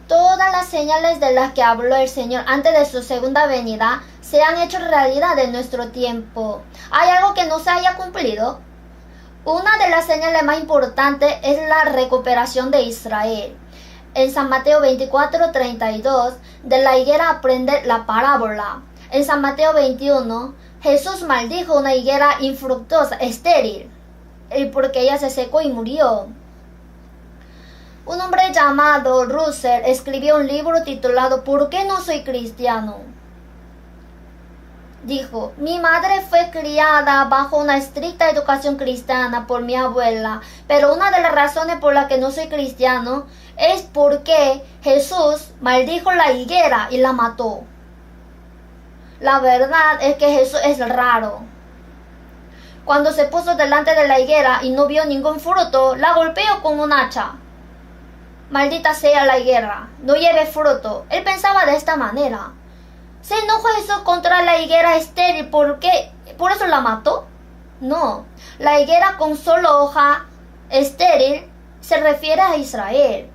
A: Todas las señales de las que habló el Señor antes de su segunda venida se han hecho realidad en nuestro tiempo. ¿Hay algo que no se haya cumplido? Una de las señales más importantes es la recuperación de Israel. En San Mateo 24:32, de la higuera aprende la parábola. En San Mateo 21, Jesús maldijo una higuera infructuosa, estéril, porque ella se secó y murió. Un hombre llamado Russell escribió un libro titulado ¿Por qué no soy cristiano? Dijo, mi madre fue criada bajo una estricta educación cristiana por mi abuela, pero una de las razones por las que no soy cristiano es porque Jesús maldijo la higuera y la mató. La verdad es que Jesús es raro. Cuando se puso delante de la higuera y no vio ningún fruto, la golpeó con un hacha. Maldita sea la higuera, no lleve fruto. Él pensaba de esta manera. ¿Se enojó Jesús contra la higuera estéril por eso la mató? No, la higuera con solo hoja estéril se refiere a Israel.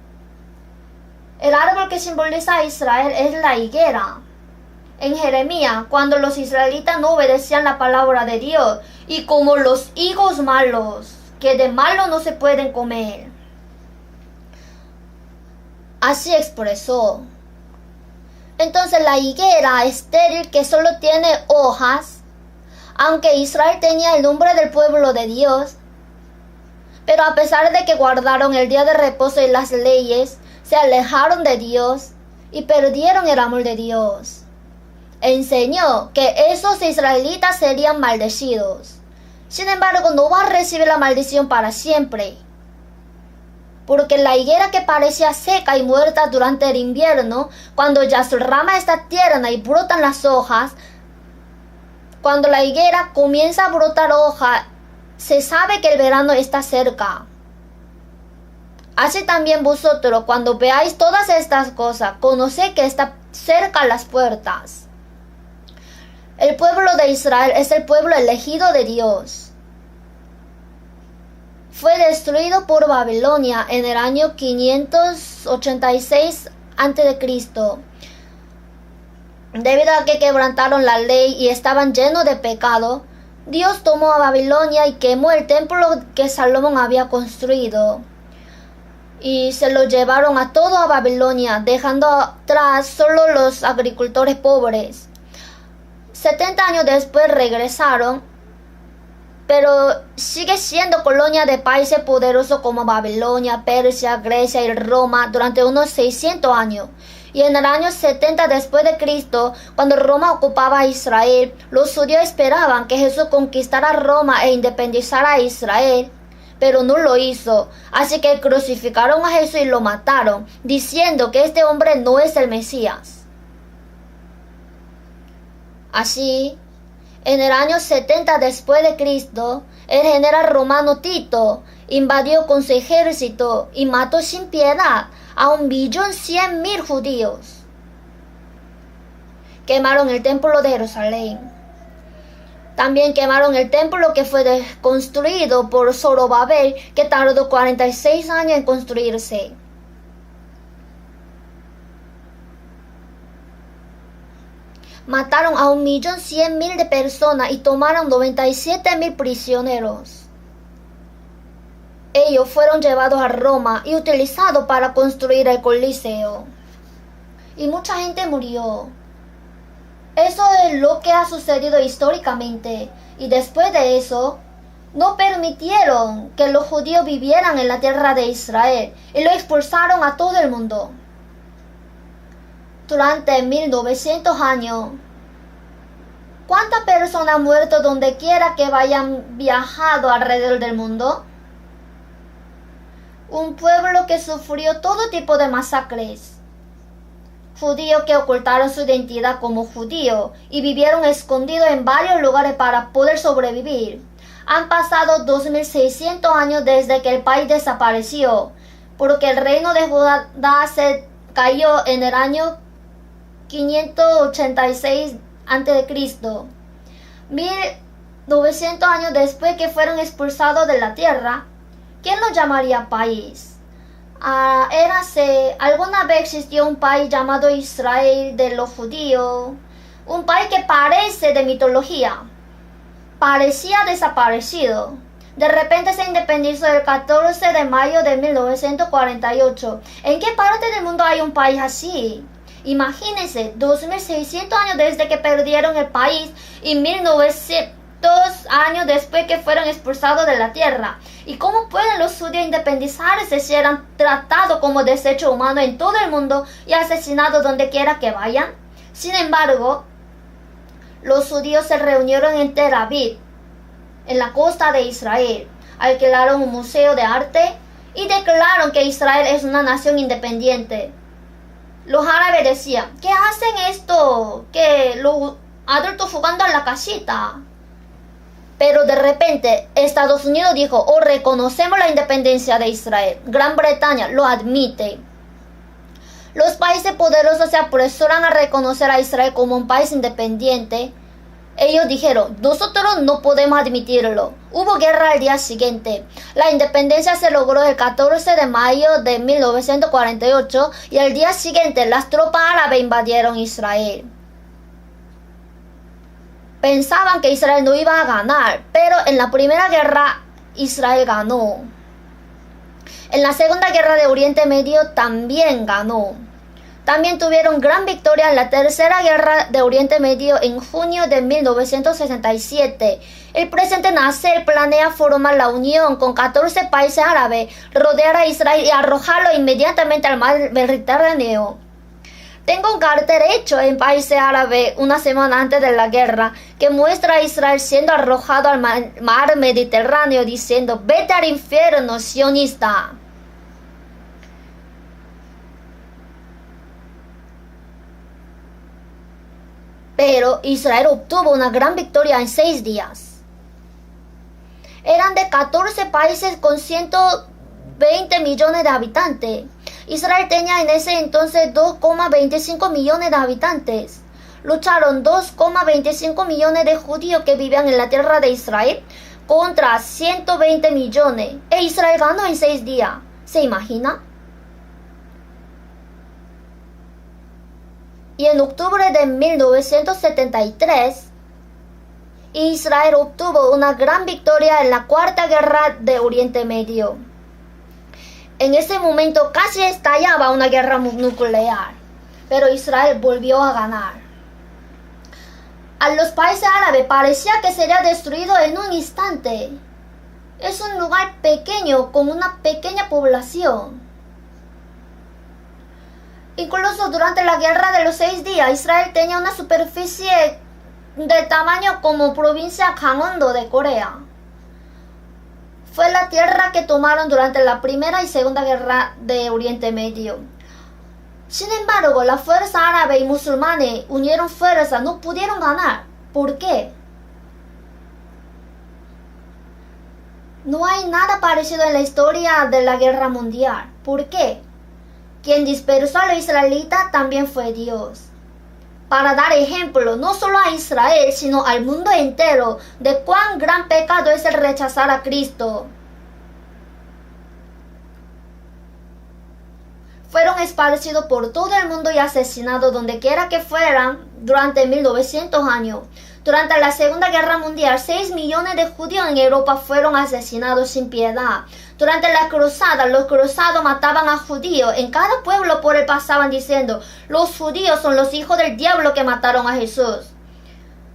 A: El árbol que simboliza a Israel es la higuera. En Jeremías, cuando los israelitas no obedecían la palabra de Dios, y como los higos malos, que de malo no se pueden comer. Así expresó. Entonces la higuera estéril que solo tiene hojas, aunque Israel tenía el nombre del pueblo de Dios, pero a pesar de que guardaron el día de reposo y las leyes, se alejaron de Dios y perdieron el amor de Dios. Enseñó que esos israelitas serían maldecidos. Sin embargo, no va a recibir la maldición para siempre. Porque la higuera que parecía seca y muerta durante el invierno, cuando ya su rama está tierna y brotan las hojas, cuando la higuera comienza a brotar hojas, se sabe que el verano está cerca. Así también vosotros, cuando veáis todas estas cosas, conoced que está cerca las puertas. El pueblo de Israel es el pueblo elegido de Dios. Fue destruido por Babilonia en el año 586 a.C. Debido a que quebrantaron la ley y estaban llenos de pecado, Dios tomó a Babilonia y quemó el templo que Salomón había construido. Y se lo llevaron a todo a Babilonia, dejando atrás solo los agricultores pobres. 70 años después regresaron, pero sigue siendo colonia de países poderosos como Babilonia, Persia, Grecia y Roma durante unos 600 años. Y en el año 70 después de Cristo, cuando Roma ocupaba a Israel, los judíos esperaban que Jesús conquistara Roma e independizara a Israel, pero no lo hizo. Así que crucificaron a Jesús y lo mataron, diciendo que este hombre no es el Mesías. Así, en el año 70 después de Cristo, el general romano Tito invadió con su ejército y mató sin piedad a 1.100.000 judíos. Quemaron el templo de Jerusalén. También quemaron el templo que fue construido por Zorobabel, que tardó 46 años en construirse. Mataron a 1.100.000 de personas y tomaron 97.000 prisioneros. ellos fueron llevados a Roma y utilizados para construir el Coliseo. Y mucha gente murió. Eso es lo que ha sucedido históricamente. Y después de eso, no permitieron que los judíos vivieran en la tierra de Israel y lo expulsaron a todo el mundo. Durante 1900 años, ¿cuántas personas han muerto donde quiera que hayan viajado alrededor del mundo? Un pueblo que sufrió todo tipo de masacres. Judíos que ocultaron su identidad como judíos y vivieron escondidos en varios lugares para poder sobrevivir. Han pasado 2600 años desde que el país desapareció, porque el reino de Judá se cayó en el año 586 a.C. 1900 años después que fueron expulsados de la tierra, ¿quién lo llamaría país? Alguna vez existió un país llamado Israel de los judíos, un país que parece de mitología, parecía desaparecido. De repente se independizó el 14 de mayo de 1948. ¿En qué parte del mundo hay un país así? Imagínense, 2600 años desde que perdieron el país y 1900 años después que fueron expulsados de la tierra. ¿Y cómo pueden los judíos independizarse si eran tratados como desecho humano en todo el mundo y asesinados donde quiera que vayan? Sin embargo, los judíos se reunieron en Tel Aviv, en la costa de Israel, alquilaron un museo de arte y declararon que Israel es una nación independiente. Los árabes decían, ¿qué hacen esto? Que los adultos jugando a la casita. Pero de repente Estados Unidos dijo, reconocemos la independencia de Israel. Gran Bretaña lo admite. Los países poderosos se apresuran a reconocer a Israel como un país independiente. Ellos dijeron, nosotros no podemos admitirlo. Hubo guerra al día siguiente. La independencia se logró el 14 de mayo de 1948 y al día siguiente las tropas árabes invadieron Israel. Pensaban que Israel no iba a ganar, pero en la primera guerra Israel ganó. En la segunda guerra de Oriente Medio también ganó. También tuvieron gran victoria en la tercera guerra de Oriente Medio en junio de 1967. El presidente Nasser planea formar la unión con 14 países árabes, rodear a Israel y arrojarlo inmediatamente al mar Mediterráneo. Tengo un cartel hecho en países árabes una semana antes de la guerra que muestra a Israel siendo arrojado al mar Mediterráneo diciendo, vete al infierno, sionista. Pero Israel obtuvo una gran victoria en 6 días. Eran de 14 países con 120 millones de habitantes. Israel tenía en ese entonces 2,25 millones de habitantes. Lucharon 2,25 millones de judíos que vivían en la tierra de Israel contra 120 millones. E Israel ganó en 6 días. ¿Se imagina? Y en octubre de 1973, Israel obtuvo una gran victoria en la Cuarta Guerra de Oriente Medio. En ese momento casi estallaba una guerra nuclear, pero Israel volvió a ganar. A los países árabes parecía que sería destruido en un instante. Es un lugar pequeño con una pequeña población. Incluso durante la guerra de los 6 días, Israel tenía una superficie de tamaño como provincia Gangwon-do de Corea. Fue la tierra que tomaron durante la Primera y Segunda Guerra de Oriente Medio. Sin embargo, la fuerza árabe y musulmanes unieron fuerzas, no pudieron ganar. ¿Por qué? No hay nada parecido en la historia de la guerra mundial. ¿Por qué? Quien dispersó a los israelitas también fue Dios. Para dar ejemplo, no solo a Israel, sino al mundo entero, de cuán gran pecado es el rechazar a Cristo. Fueron esparcidos por todo el mundo y asesinados donde quiera que fueran durante 1900 años. Durante la Segunda Guerra Mundial, 6 millones de judíos en Europa fueron asesinados sin piedad. Durante la cruzada, los cruzados mataban a judíos. En cada pueblo por él pasaban diciendo, los judíos son los hijos del diablo que mataron a Jesús.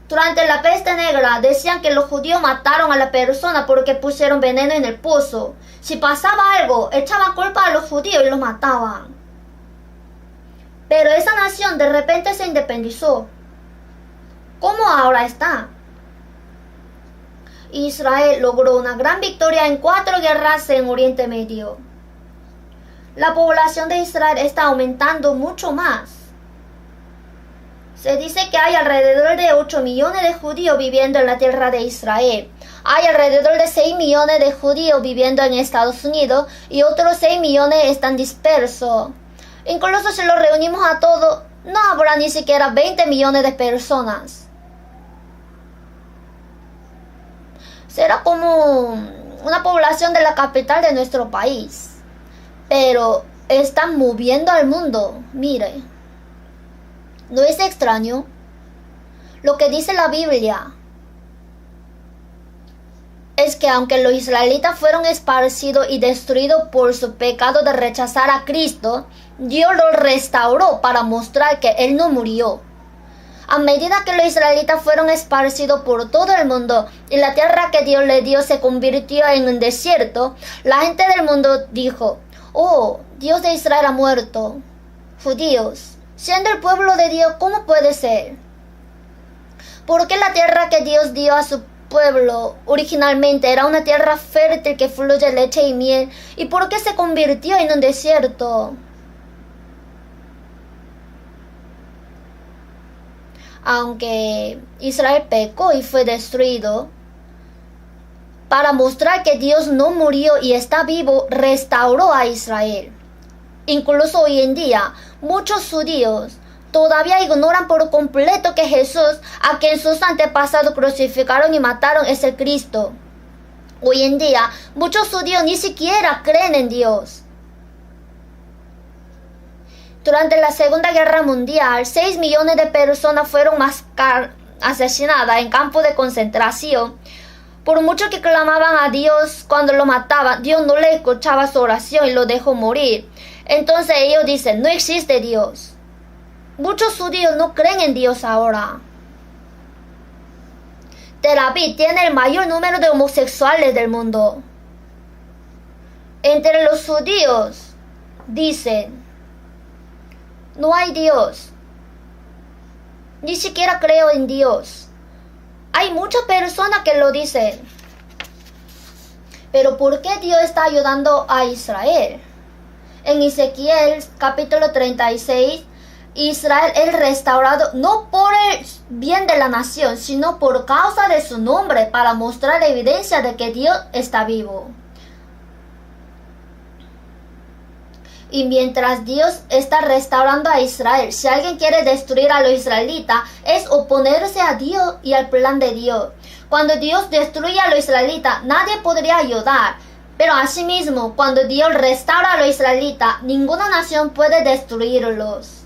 A: Durante la peste negra, decían que los judíos mataron a la persona porque pusieron veneno en el pozo. Si pasaba algo, echaban culpa a los judíos y los mataban. Pero esa nación de repente se independizó. ¿Cómo ahora está? Israel logró una gran victoria en 4 guerras en Oriente Medio. La población de Israel está aumentando mucho más. Se dice que hay alrededor de 8 millones de judíos viviendo en la tierra de Israel. Hay alrededor de 6 millones de judíos viviendo en Estados Unidos y otros 6 millones están dispersos. Incluso si los reunimos a todos, no habrá ni siquiera 20 millones de personas. Será como una población de la capital de nuestro país. Pero están moviendo al mundo. Mire. ¿No es extraño? Lo que dice la Biblia es que aunque los israelitas fueron esparcidos y destruidos por su pecado de rechazar a Cristo, Dios los restauró para mostrar que Él no murió. A medida que los israelitas fueron esparcidos por todo el mundo y la tierra que Dios les dio se convirtió en un desierto, la gente del mundo dijo, oh, Dios de Israel ha muerto. Judíos, siendo el pueblo de Dios, ¿cómo puede ser? ¿Por qué la tierra que Dios dio a su pueblo originalmente era una tierra fértil que fluye leche y miel? ¿Y por qué se convirtió en un desierto? Aunque Israel pecó y fue destruido, para mostrar que Dios no murió y está vivo, restauró a Israel. Incluso hoy en día, muchos judíos todavía ignoran por completo que Jesús, a quien sus antepasados crucificaron y mataron, es el Cristo. Hoy en día, muchos judíos ni siquiera creen en Dios. Durante la Segunda Guerra Mundial, 6 millones de personas fueron asesinadas en campos de concentración. Por mucho que clamaban a Dios cuando lo mataban, Dios no le escuchaba su oración y lo dejó morir. Entonces ellos dicen, no existe Dios. Muchos judíos no creen en Dios ahora. Tel Aviv tiene el mayor número de homosexuales del mundo. Entre los judíos dicen, no hay Dios. Ni siquiera creo en Dios. Hay muchas personas que lo dicen. Pero ¿por qué Dios está ayudando a Israel? En Ezequiel capítulo 36, Israel es restaurado no por el bien de la nación, sino por causa de su nombre, para mostrar evidencia de que Dios está vivo. Y mientras Dios está restaurando a Israel, si alguien quiere destruir a los israelitas, es oponerse a Dios y al plan de Dios. Cuando Dios destruye a los israelitas, nadie podría ayudar. Pero asimismo, cuando Dios restaura a los israelitas, ninguna nación puede destruirlos.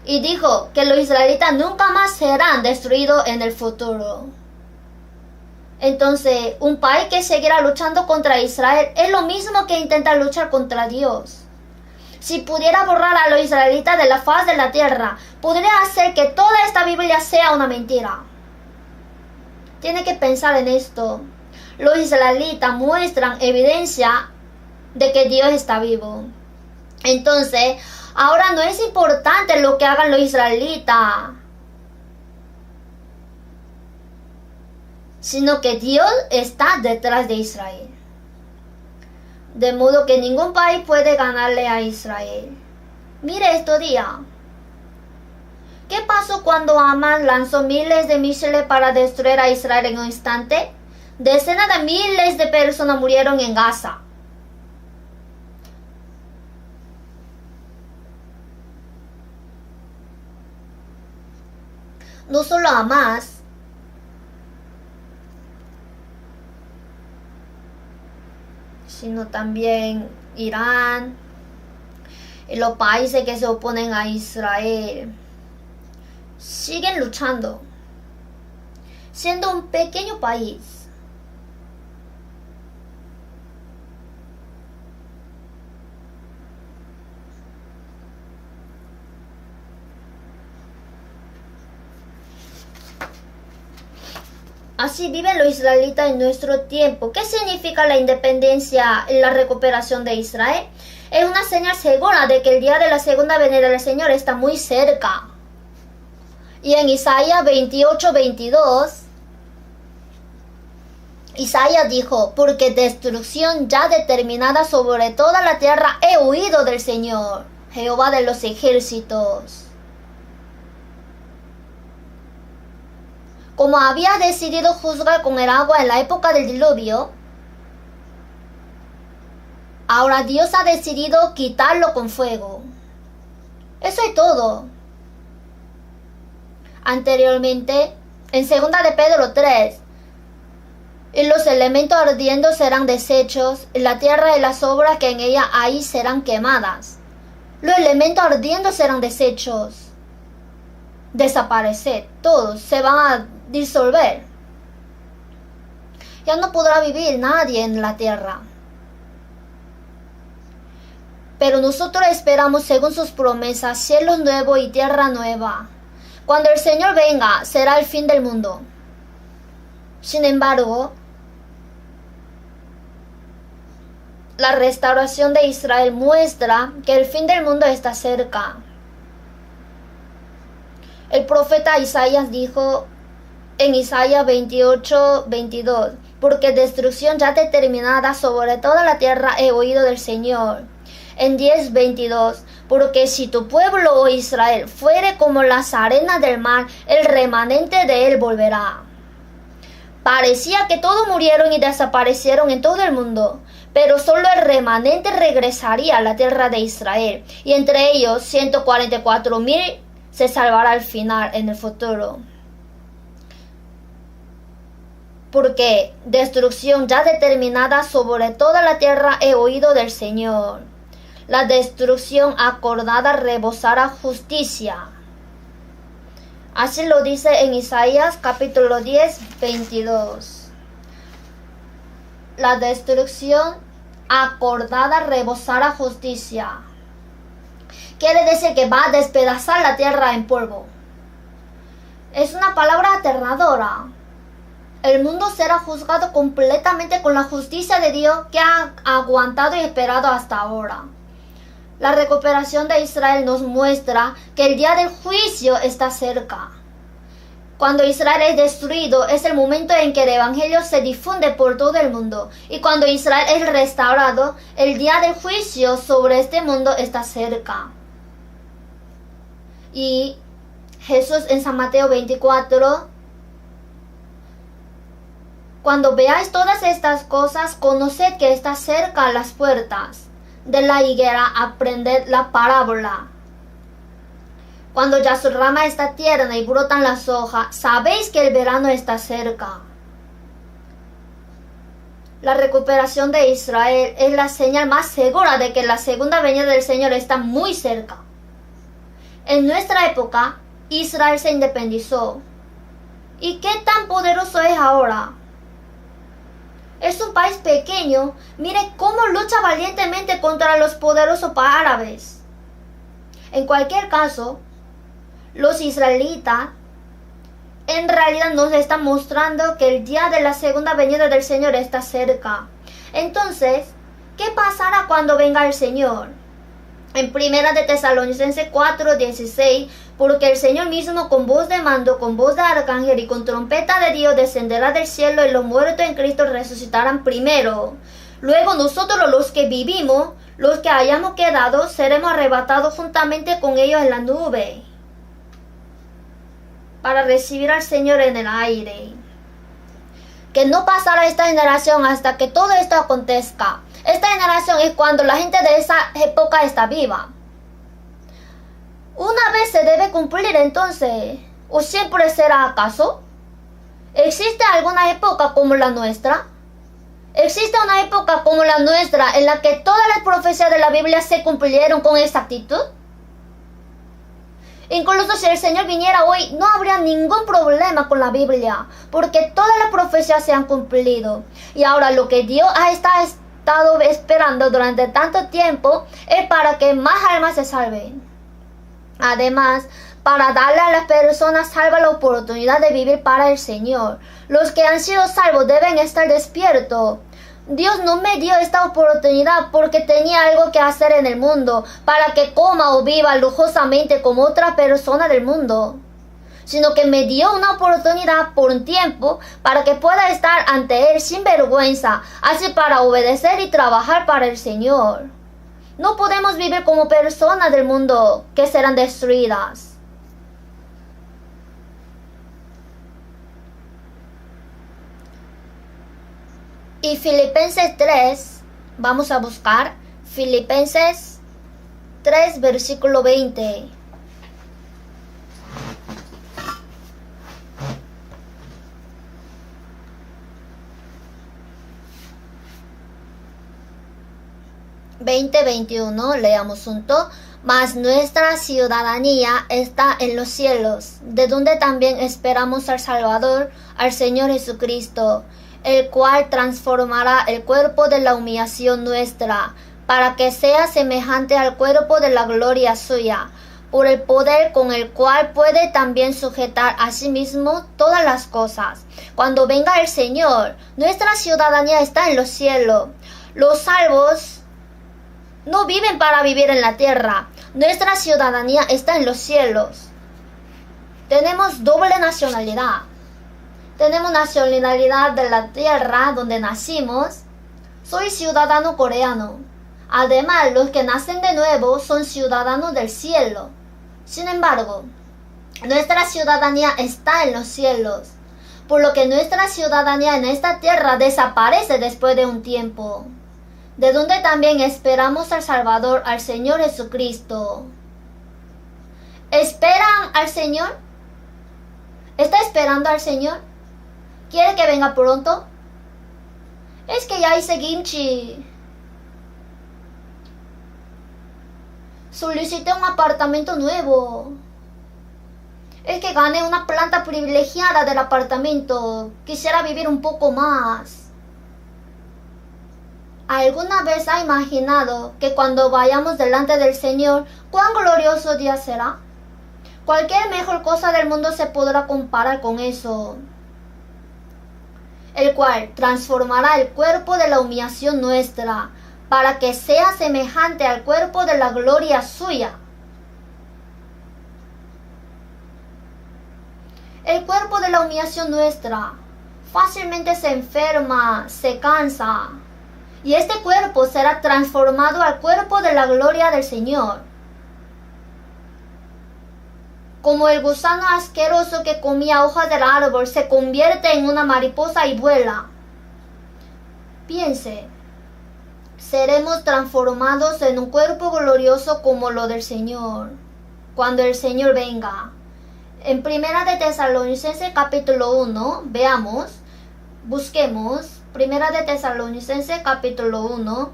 A: Y dijo que los israelitas nunca más serán destruidos en el futuro. Entonces, un país que seguirá luchando contra Israel es lo mismo que intentar luchar contra Dios. Si pudiera borrar a los israelitas de la faz de la tierra, podría hacer que toda esta Biblia sea una mentira. Tiene que pensar en esto. Los israelitas muestran evidencia de que Dios está vivo. Entonces, ahora no es importante lo que hagan los israelitas, sino que Dios está detrás de Israel. De modo que ningún país puede ganarle a Israel. Mire estos días. ¿Qué pasó cuando Amán lanzó miles de misiles para destruir a Israel en un instante? Decenas de miles de personas murieron en Gaza. No solo Hamas, sino también Irán y los países que se oponen a Israel siguen luchando. siendo un pequeño país. Así viven los israelitas en nuestro tiempo. ¿Qué significa la independencia y la recuperación de Israel? Es una señal segura de que el día de la segunda venida del Señor está muy cerca. Y en Isaías 28:22, Isaías dijo: porque destrucción ya determinada sobre toda la tierra he oído del Señor, Jehová de los ejércitos. Como había decidido juzgar con el agua en la época del diluvio, ahora Dios ha decidido quitarlo con fuego. Eso es todo. Anteriormente, en 2 de Pedro 3, y los elementos ardiendo serán deshechos, y la tierra y las obras que en ella hay serán quemadas. Los elementos ardiendo serán deshechos. Desaparecer, todos se van a disolver. Ya no podrá vivir nadie en la tierra. Pero nosotros esperamos, según sus promesas, cielos nuevos y tierra nueva. Cuando el Señor venga, será el fin del mundo. Sin embargo, la restauración de Israel muestra que el fin del mundo está cerca. El profeta Isaías dijo en Isaías 28:22, porque destrucción ya determinada sobre toda la tierra he oído del Señor. En 10:22, porque si tu pueblo, oh Israel, fuere como las arenas del mar, el remanente de él volverá. Parecía que todos murieron y desaparecieron en todo el mundo, pero solo el remanente regresaría a la tierra de Israel, y entre ellos 144,000 se salvará al final, en el futuro. Porque destrucción ya determinada sobre toda la tierra he oído del Señor. La destrucción acordada rebosará justicia. Así lo dice en Isaías capítulo 10:22. La destrucción acordada rebosará justicia. Quiere decir que va a despedazar la tierra en polvo. Es una palabra aterradora. El mundo será juzgado completamente con la justicia de Dios que ha aguantado y esperado hasta ahora. La recuperación de Israel nos muestra que el día del juicio está cerca. Cuando Israel es destruido, es el momento en que el Evangelio se difunde por todo el mundo. Y cuando Israel es restaurado, el día del juicio sobre este mundo está cerca. Y Jesús en San Mateo 24, cuando veáis todas estas cosas, conoced que está cerca las puertas de la higuera, aprended la parábola. Cuando ya su rama está tierna y brotan las hojas, sabéis que el verano está cerca. La recuperación de Israel es la señal más segura de que la segunda venida del Señor está muy cerca. En nuestra época, Israel se independizó. ¿Y qué tan poderoso es ahora? Es un país pequeño. Mire cómo lucha valientemente contra los poderosos árabes. En cualquier caso, los israelitas en realidad nos están mostrando que el día de la segunda venida del Señor está cerca. Entonces, ¿qué pasará cuando venga el Señor? En 1 de Tesalonicenses 4:16, porque el Señor mismo con voz de mando, con voz de arcángel y con trompeta de Dios descenderá del cielo, y los muertos en Cristo resucitarán primero. Luego nosotros los que vivimos, los que hayamos quedado, seremos arrebatados juntamente con ellos en la nube, para recibir al Señor en el aire. Que no pasará esta generación hasta que todo esto acontezca. Esta generación es cuando la gente de esa época está viva. Una vez se debe cumplir entonces, ¿o siempre será acaso? ¿Existe alguna época como la nuestra? ¿Existe una época como la nuestra en la que todas las profecías de la Biblia se cumplieron con exactitud? Incluso si el Señor viniera hoy, no habría ningún problema con la Biblia, porque todas las profecías se han cumplido. Y ahora lo que Dios ha estado esperando durante tanto tiempo es para que más almas se salven. Además, para darle a las personas salvas la oportunidad de vivir para el Señor. Los que han sido salvos deben estar despiertos. Dios no me dio esta oportunidad porque tenía algo que hacer en el mundo, para que coma o viva lujosamente como otra persona del mundo, sino que me dio una oportunidad por un tiempo para que pueda estar ante Él sin vergüenza, así para obedecer y trabajar para el Señor. No podemos vivir como personas del mundo que serán destruidas. Y Filipenses 3, vamos a buscar Filipenses 3, versículo 20. Leamos junto. Mas nuestra ciudadanía está en los cielos, de donde también esperamos al Salvador, al Señor Jesucristo, el cual transformará el cuerpo de la humillación nuestra, para que sea semejante al cuerpo de la gloria suya, por el poder con el cual puede también sujetar a sí mismo todas las cosas. Cuando venga el Señor, nuestra ciudadanía está en los cielos. Los salvos no viven para vivir en la tierra. Nuestra ciudadanía está en los cielos. Tenemos doble nacionalidad. Tenemos nacionalidad de la tierra donde nacimos. Soy ciudadano coreano. Además, los que nacen de nuevo son ciudadanos del cielo. Sin embargo, nuestra ciudadanía está en los cielos, por lo que nuestra ciudadanía en esta tierra desaparece después de un tiempo, de donde también esperamos al Salvador, al Señor Jesucristo. ¿Esperan al Señor? ¿Está esperando al Señor? ¿Quiere que venga pronto? Es que ya hice kimchi. Solicité un apartamento nuevo. Es que gané una planta privilegiada del apartamento. Quisiera vivir un poco más. ¿Alguna vez ha imaginado que cuando vayamos delante del Señor, cuán glorioso día será? Cualquier mejor cosa del mundo se podrá comparar con eso, el cual transformará el cuerpo de la humillación nuestra, para que sea semejante al cuerpo de la gloria suya. El cuerpo de la humillación nuestra fácilmente se enferma, se cansa, y este cuerpo será transformado al cuerpo de la gloria del Señor. Como el gusano asqueroso que comía hojas del árbol se convierte en una mariposa y vuela. Piense, seremos transformados en un cuerpo glorioso como lo del Señor, cuando el Señor venga. En Primera de Tesalonicenses capítulo 1, veamos, busquemos, Primera de Tesalonicenses capítulo 1,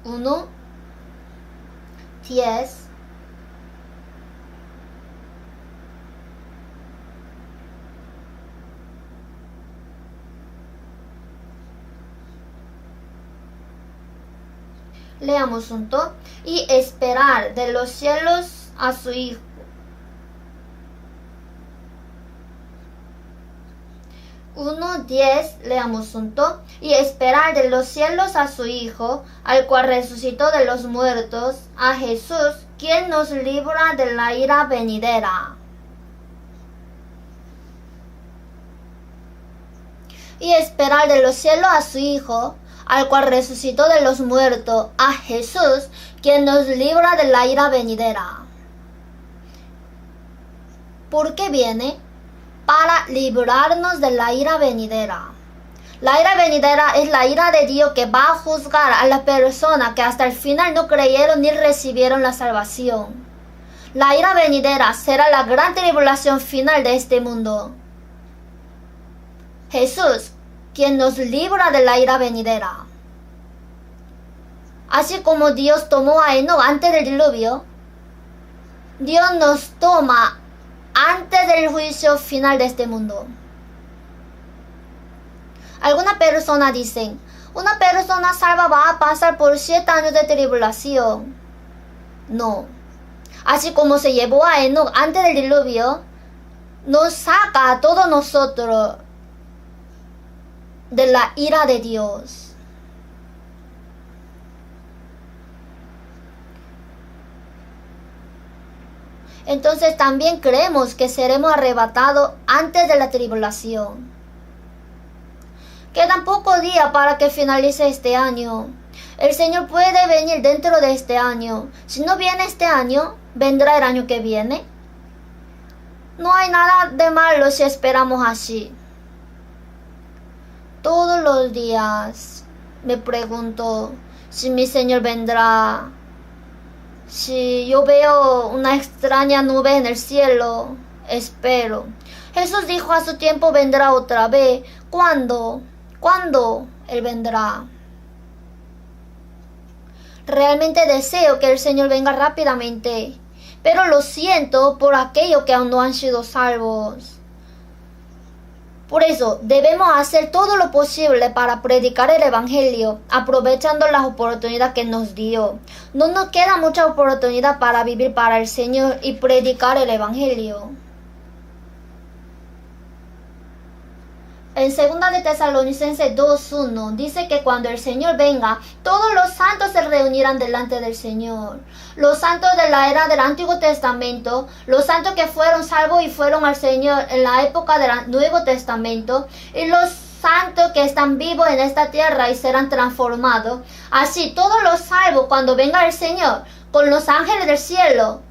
A: uno, 10, leamos junto. Y esperar de los cielos a su Hijo. 1:10, leamos junto. Y esperar de los cielos a su Hijo, al cual resucitó de los muertos, a Jesús, quien nos libra de la ira venidera. Y esperar de los cielos a su Hijo, al cual resucitó de los muertos, a Jesús, quien nos libra de la ira venidera. ¿Por qué viene? Para librarnos de la ira venidera. La ira venidera es la ira de Dios que va a juzgar a las personas que hasta el final no creyeron ni recibieron la salvación. La ira venidera será la gran tribulación final de este mundo. Jesús, quien nos libra de la ira venidera. Así como Dios tomó a Enoch antes del diluvio, Dios nos toma antes del juicio final de este mundo. Algunas personas dicen, una persona salva va a pasar por 7 años de tribulación. No. Así como se llevó a Enoch antes del diluvio, nos saca a todos nosotros de la ira de Dios. Entonces también creemos que seremos arrebatados antes de la tribulación. Quedan pocos días para que finalice este año. El Señor puede venir dentro de este año. Si no viene este año, vendrá el año que viene. No hay nada de malo si esperamos así. Todos los días me pregunto si mi Señor vendrá. Si yo veo una extraña nube en el cielo, espero. Jesús dijo a su tiempo vendrá otra vez. ¿Cuándo? ¿Cuándo Él vendrá? Realmente deseo que el Señor venga rápidamente, pero lo siento por aquellos que aún no han sido salvos. Por eso debemos hacer todo lo posible para predicar el Evangelio, aprovechando las oportunidades que nos dio. No nos queda mucha oportunidad para vivir para el Señor y predicar el Evangelio. En 2 de Tesalonicenses 2:1 dice que cuando el Señor venga, todos los santos se reunirán delante del Señor. Los santos de la era del Antiguo Testamento, los santos que fueron salvos y fueron al Señor en la época del Nuevo Testamento, y los santos que están vivos en esta tierra y serán transformados. Así, todos los salvos cuando venga el Señor, con los ángeles del cielo.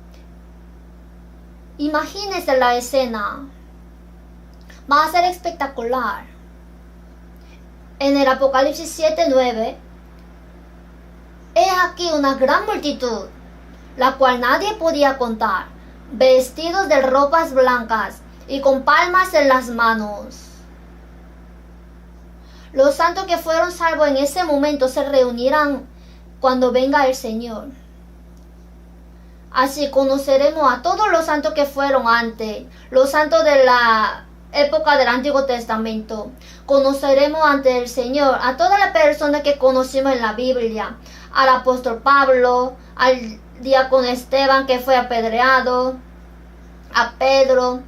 A: Imagínense la escena. Va a ser espectacular. En el Apocalipsis 7:9, he aquí una gran multitud, la cual nadie podía contar, vestidos de ropas blancas y con palmas en las manos. Los santos que fueron salvos en ese momento se reunirán cuando venga el Señor. Así conoceremos a todos los santos que fueron antes, los santos de la época del Antiguo Testamento. Conoceremos ante el Señor a todas las personas que conocimos en la Biblia, al apóstol Pablo, al diácono Esteban que fue apedreado, a Pedro.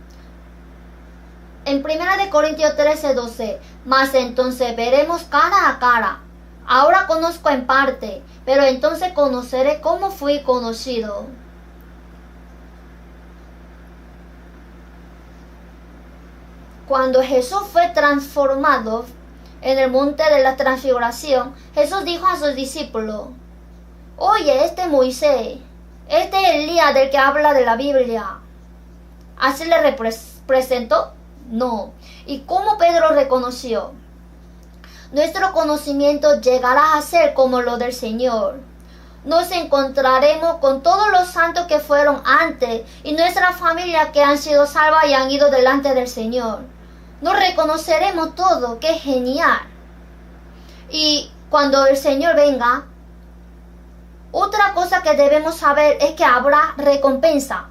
A: En 1 de Corintios 13:12, mas entonces veremos cara a cara. Ahora conozco en parte, pero entonces conoceré cómo fui conocido. Cuando Jesús fue transformado en el monte de la transfiguración, Jesús dijo a sus discípulos, oye, este Moisés, este Elías del que habla de la Biblia. ¿Así le representó? No. ¿Y cómo Pedro reconoció? Nuestro conocimiento llegará a ser como lo del Señor. Nos encontraremos con todos los santos que fueron antes y nuestra familia que han sido salvas y han ido delante del Señor. Nos reconoceremos todo, que es genial. Y cuando el Señor venga, otra cosa que debemos saber es que habrá recompensa.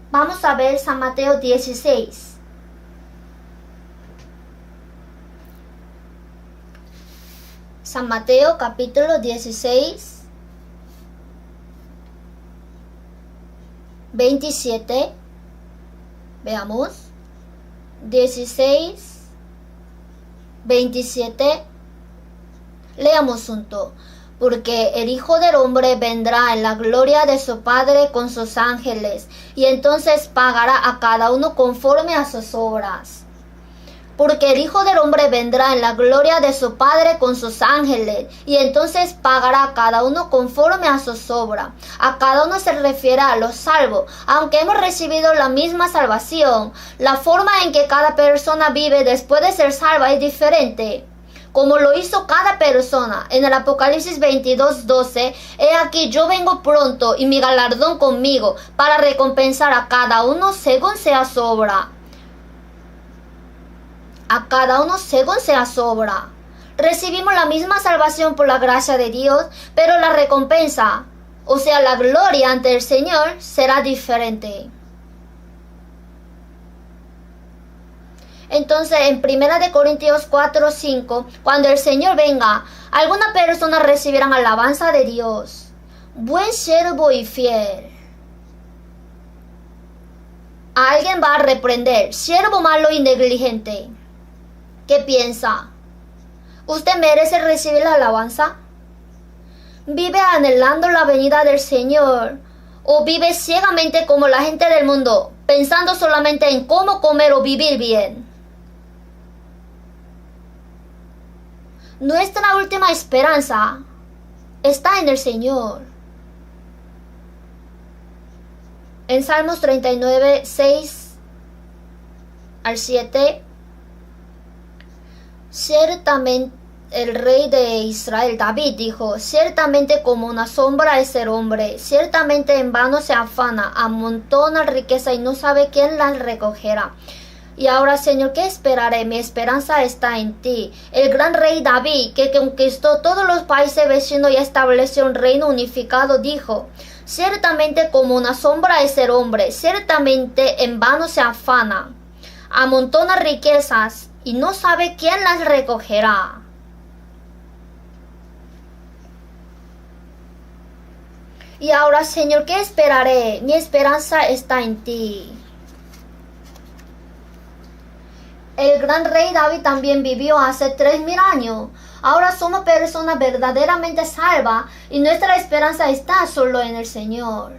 A: Vamos a ver San Mateo 16. San Mateo capítulo 16, 27. Veamos. 16, 27. Leamos juntos. Porque el Hijo del Hombre vendrá en la gloria de su Padre con sus ángeles, y entonces pagará a cada uno conforme a sus obras. Porque el Hijo del Hombre vendrá en la gloria de su Padre con sus ángeles, y entonces pagará a cada uno conforme a sus obras. A cada uno se refiere a los salvos. Aunque hemos recibido la misma salvación, la forma en que cada persona vive después de ser salva es diferente. Como lo hizo cada persona. En el Apocalipsis 22:12, he aquí yo vengo pronto y mi galardón conmigo para recompensar a cada uno según sea su obra. A cada uno según sea su obra. Recibimos la misma salvación por la gracia de Dios, pero la recompensa, o sea, la gloria ante el Señor, será diferente. Entonces, en 1 Corintios 4:5, cuando el Señor venga, algunas personas recibirán alabanza de Dios. Buen siervo y fiel. Alguien va a reprender, siervo malo y negligente. ¿Qué piensa? ¿Usted merece recibir la alabanza? ¿Vive anhelando la venida del Señor? ¿O vive ciegamente como la gente del mundo, pensando solamente en cómo comer o vivir bien? Nuestra última esperanza está en el Señor. En Salmos 39, 6 al 7, ciertamente el rey de Israel, David, dijo, ciertamente como una sombra es el hombre, ciertamente en vano se afana, amontona riqueza y no sabe quién la recogerá. Y ahora, Señor, ¿qué esperaré? Mi esperanza está en ti. El gran rey David, que conquistó todos los países vecinos y estableció un reino unificado, dijo, ciertamente como una sombra es el hombre, ciertamente en vano se afana, amontona riquezas y no sabe quién las recogerá. Y ahora, Señor, ¿qué esperaré? Mi esperanza está en ti. El gran rey David también vivió hace 3000 años. Ahora somos personas verdaderamente salvas y nuestra esperanza está solo en el Señor.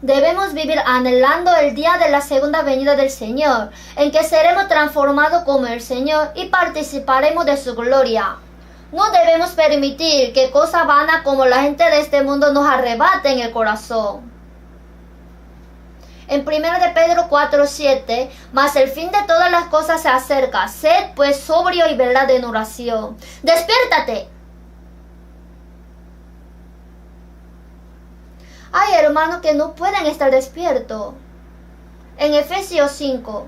A: Debemos vivir anhelando el día de la segunda venida del Señor, en que seremos transformados como el Señor y participaremos de su gloria. No debemos permitir que cosas vanas como la gente de este mundo nos arrebaten el corazón. En 1 de Pedro 4:7, mas el fin de todas las cosas se acerca, sed pues sobrio y velad en oración. ¡Despiértate! Hay hermanos que no pueden estar despiertos. En Efesios 5,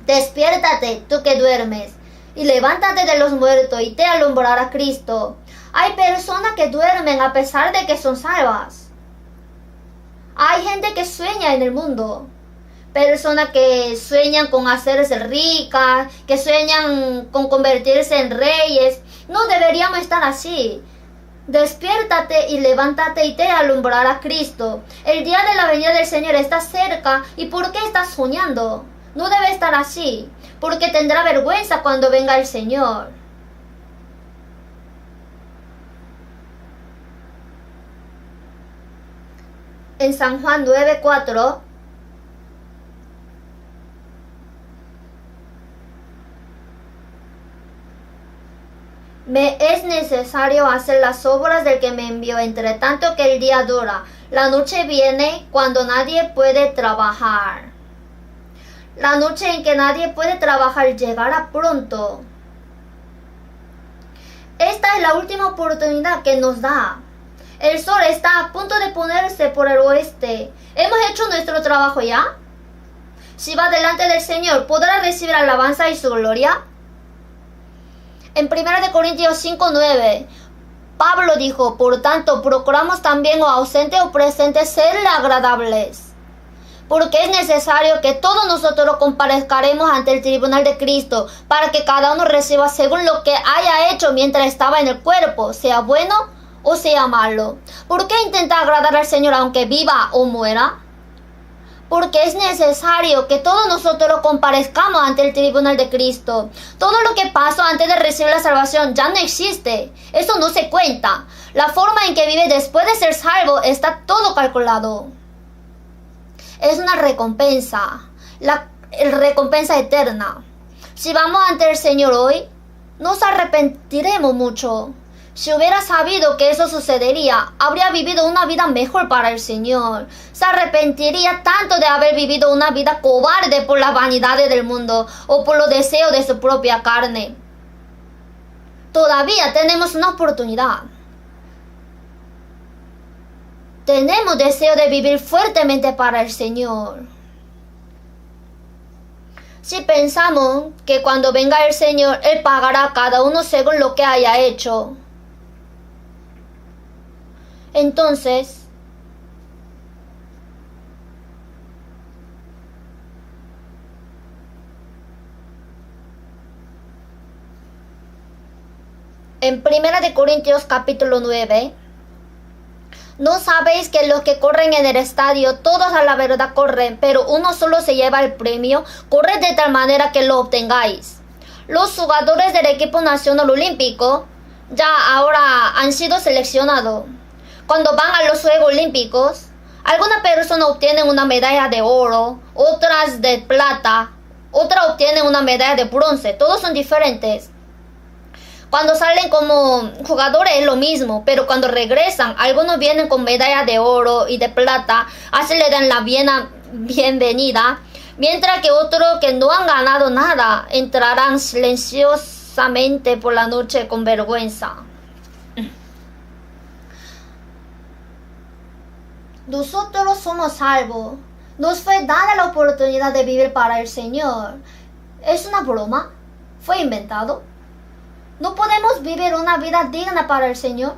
A: despiértate tú que duermes, y levántate de los muertos y te alumbrará Cristo. Hay personas que duermen a pesar de que son salvas. Hay gente que sueña en el mundo. Personas que sueñan con hacerse ricas, que sueñan con convertirse en reyes. No deberíamos estar así. Despiértate y levántate y te alumbrará Cristo. El día de la venida del Señor está cerca. ¿Y por qué estás soñando? No debe estar así, porque tendrá vergüenza cuando venga el Señor. En San Juan 9:4, me es necesario hacer las obras del que me envió, entre tanto que el día dura. La noche viene cuando nadie puede trabajar. La noche en que nadie puede trabajar llegará pronto. Esta es la última oportunidad que nos da. El sol está a punto de ponerse por el oeste. ¿Hemos hecho nuestro trabajo ya? Si va delante del Señor, ¿podrá recibir alabanza y su gloria? En 1 Corintios 5:9, Pablo dijo, por tanto, procuramos también o ausentes o presentes serle agradables. Porque es necesario que todos nosotros comparezcaremos ante el tribunal de Cristo, para que cada uno reciba según lo que haya hecho mientras estaba en el cuerpo, sea bueno o sea malo. ¿Por qué intentar agradar al Señor aunque viva o muera? Porque es necesario que todos nosotros comparezcamos ante el tribunal de Cristo. Todo lo que pasó antes de recibir la salvación ya no existe. Eso no se cuenta. La forma en que vive después de ser salvo está todo calculado. Es una recompensa, la recompensa eterna. Si vamos ante el Señor hoy, nos arrepentiremos mucho. Si hubiera sabido que eso sucedería, habría vivido una vida mejor para el Señor. Se arrepentiría tanto de haber vivido una vida cobarde por las vanidades del mundo o por los deseos de su propia carne. Todavía tenemos una oportunidad. Tenemos deseo de vivir fuertemente para el Señor. Si pensamos que cuando venga el Señor, Él pagará a cada uno según lo que haya hecho, entonces en 1 Corintios capítulo 9, ¿no sabéis que los que corren en el estadio, todos a la verdad corren, pero uno solo se lleva el premio? Corred de tal manera que lo obtengáis. Los jugadores del equipo nacional olímpico ya ahora han sido seleccionados. Cuando van a los Juegos Olímpicos, algunas personas obtienen una medalla de oro, otras de plata, otras obtienen una medalla de bronce. Todos son diferentes. Cuando salen como jugadores es lo mismo, pero cuando regresan, algunos vienen con medalla de oro y de plata, así le dan la bienvenida, mientras que otros que no han ganado nada entrarán silenciosamente por la noche con vergüenza. Nosotros somos salvos. Nos fue dada la oportunidad de vivir para el Señor. ¿Es una broma? ¿Fue inventado? ¿No podemos vivir una vida digna para el Señor?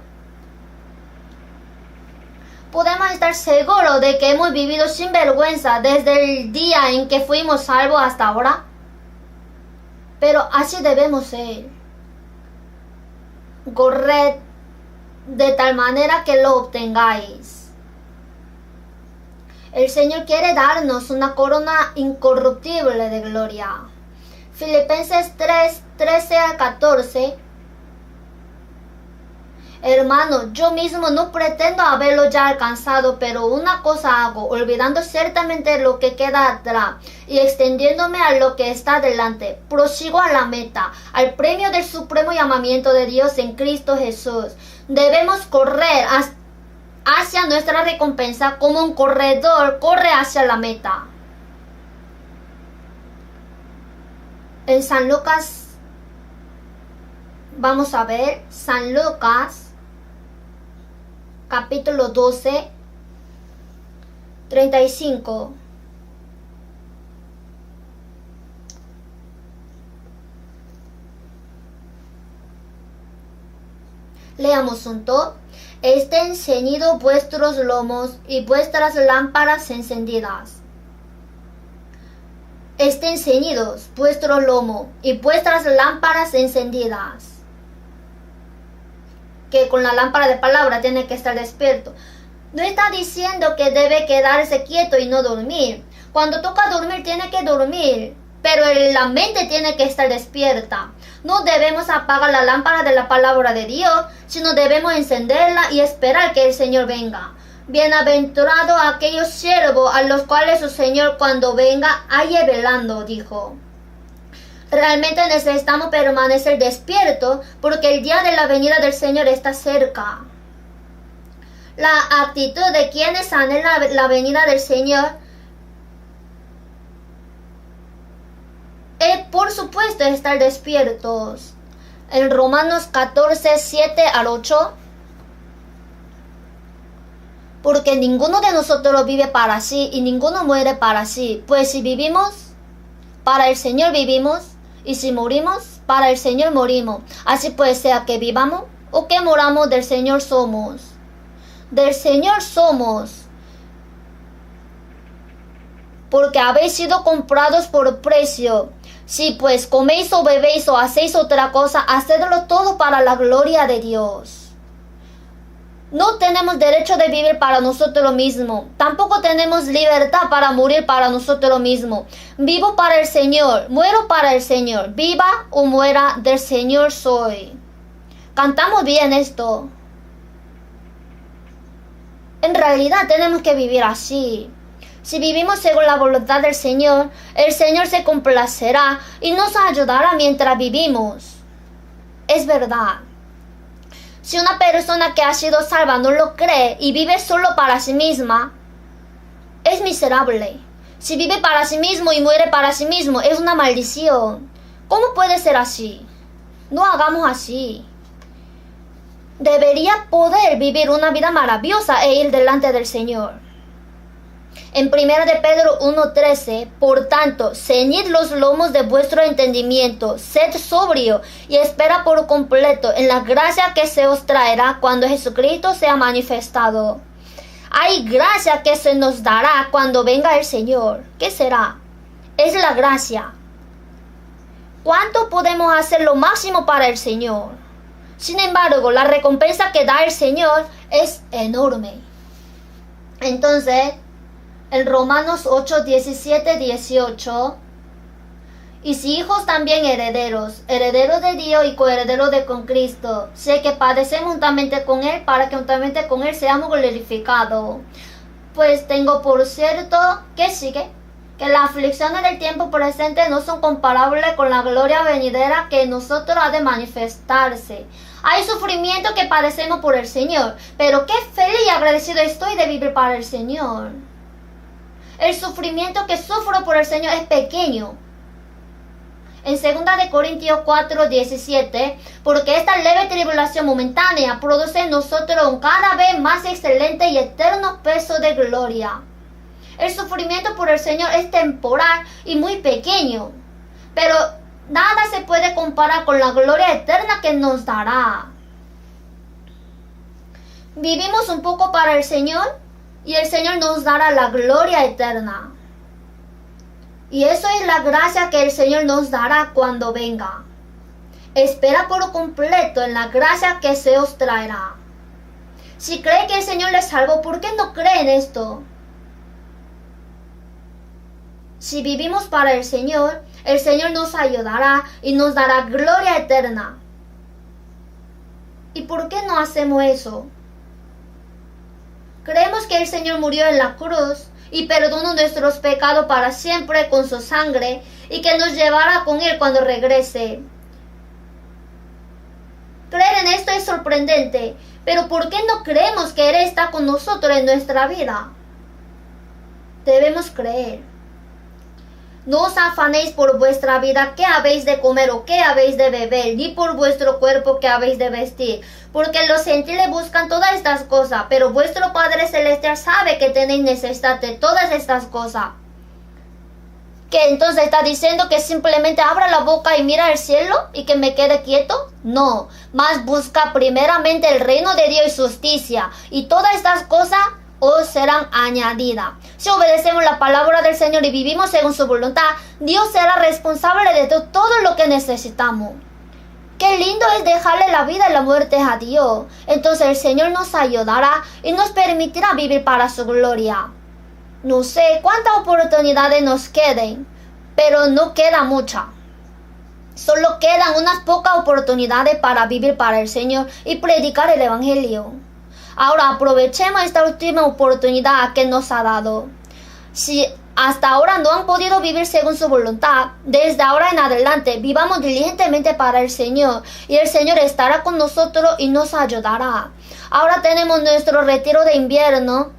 A: Podemos estar seguros de que hemos vivido sin vergüenza desde el día en que fuimos salvos hasta ahora. Pero así debemos ser. Corred de tal manera que lo obtengáis. El Señor quiere darnos una corona incorruptible de gloria. Filipenses 3, 13 al 14. Hermano, yo mismo no pretendo haberlo ya alcanzado, pero una cosa hago, olvidando ciertamente lo que queda atrás y extendiéndome a lo que está delante. Prosigo a la meta, al premio del supremo llamamiento de Dios en Cristo Jesús. Debemos correr hacia nuestra recompensa como un corredor corre hacia la meta. En San Lucas, vamos a ver, San Lucas, capítulo 12, 35. Leamos juntos. Estén ceñidos vuestros lomos y vuestras lámparas encendidas. Estén ceñidos vuestro lomo y vuestras lámparas encendidas. Que con la lámpara de palabra tiene que estar despierto. No está diciendo que debe quedarse quieto y no dormir. Cuando toca dormir tiene que dormir, pero la mente tiene que estar despierta. No debemos apagar la lámpara de la palabra de Dios, sino debemos encenderla y esperar que el Señor venga. Bienaventurados aquellos siervos a los cuales su Señor cuando venga halle velando, dijo. Realmente necesitamos permanecer despiertos porque el día de la venida del Señor está cerca. La actitud de quienes anhelan la venida del Señor es, por supuesto, estar despiertos. En Romanos 14, 7 al 8. Porque ninguno de nosotros vive para sí y ninguno muere para sí. Pues si vivimos, para el Señor vivimos, y si morimos, para el Señor morimos. Así pues, sea que vivamos o que moramos, del Señor somos. Del Señor somos. Porque habéis sido comprados por precio. Si pues coméis o bebéis o hacéis otra cosa, hacedlo todo para la gloria de Dios. No tenemos derecho de vivir para nosotros mismos. Tampoco tenemos libertad para morir para nosotros mismos. Vivo para el Señor, muero para el Señor. Viva o muera, del Señor soy. Cantamos bien esto. En realidad tenemos que vivir así. Si vivimos según la voluntad del Señor, el Señor se complacerá y nos ayudará mientras vivimos. Es verdad. Si una persona que ha sido salva no lo cree y vive solo para sí misma, es miserable. Si vive para sí mismo y muere para sí mismo, es una maldición. ¿Cómo puede ser así? No hagamos así. Debería poder vivir una vida maravillosa e ir delante del Señor. En 1 de Pedro 1:13, por tanto, ceñid los lomos de vuestro entendimiento, sed sobrio y espera por completo en la gracia que se os traerá cuando Jesucristo sea manifestado. Hay gracia que se nos dará cuando venga el Señor. ¿Qué será? Es la gracia. ¿Cuánto podemos hacer lo máximo para el Señor? Sin embargo, la recompensa que da el Señor es enorme. Entonces, en Romanos 8:17-18, y si hijos también herederos, herederos de Dios y coherederos con Cristo, sé que padecemos juntamente con Él para que juntamente con Él seamos glorificados. Pues tengo por cierto que sigue, que las aflicciones del tiempo presente no son comparables con la gloria venidera que en nosotros ha de manifestarse. Hay sufrimiento que padecemos por el Señor, pero qué feliz y agradecido estoy de vivir para el Señor. El sufrimiento que sufro por el Señor es pequeño. En 2 de Corintios 4:17, porque esta leve tribulación momentánea produce en nosotros un cada vez más excelente y eterno peso de gloria. El sufrimiento por el Señor es temporal y muy pequeño, pero nada se puede comparar con la gloria eterna que nos dará. Vivimos un poco para el Señor y el Señor nos dará la gloria eterna. Y eso es la gracia que el Señor nos dará cuando venga. Espera por completo en la gracia que se os traerá. Si cree que el Señor les salvó, ¿por qué no cree en esto? Si vivimos para el Señor nos ayudará y nos dará gloria eterna. ¿Y por qué no hacemos eso? Creemos que el Señor murió en la cruz y perdonó nuestros pecados para siempre con su sangre y que nos llevará con Él cuando regrese. Creer en esto es sorprendente, pero ¿por qué no creemos que Él está con nosotros en nuestra vida? Debemos creer. No os afanéis por vuestra vida, qué habéis de comer o qué habéis de beber, ni por vuestro cuerpo, qué habéis de vestir. Porque los gentiles buscan todas estas cosas, pero vuestro Padre Celestial sabe que tenéis necesidad de todas estas cosas. ¿Que entonces está diciendo que simplemente abra la boca y mira al cielo y que me quede quieto? No, más busca primeramente el reino de Dios y su justicia, y todas estas cosas os serán añadidas. Si obedecemos la palabra del Señor y vivimos según su voluntad, Dios será responsable de todo lo que necesitamos. Qué lindo es dejarle la vida y la muerte a Dios. Entonces el Señor nos ayudará y nos permitirá vivir para su gloria. No sé cuántas oportunidades nos queden, pero no queda mucha. Solo quedan unas pocas oportunidades para vivir para el Señor y predicar el Evangelio. Ahora aprovechemos esta última oportunidad que nos ha dado. Si hasta ahora no han podido vivir según su voluntad, desde ahora en adelante vivamos diligentemente para el Señor y el Señor estará con nosotros y nos ayudará. Ahora tenemos nuestro retiro de invierno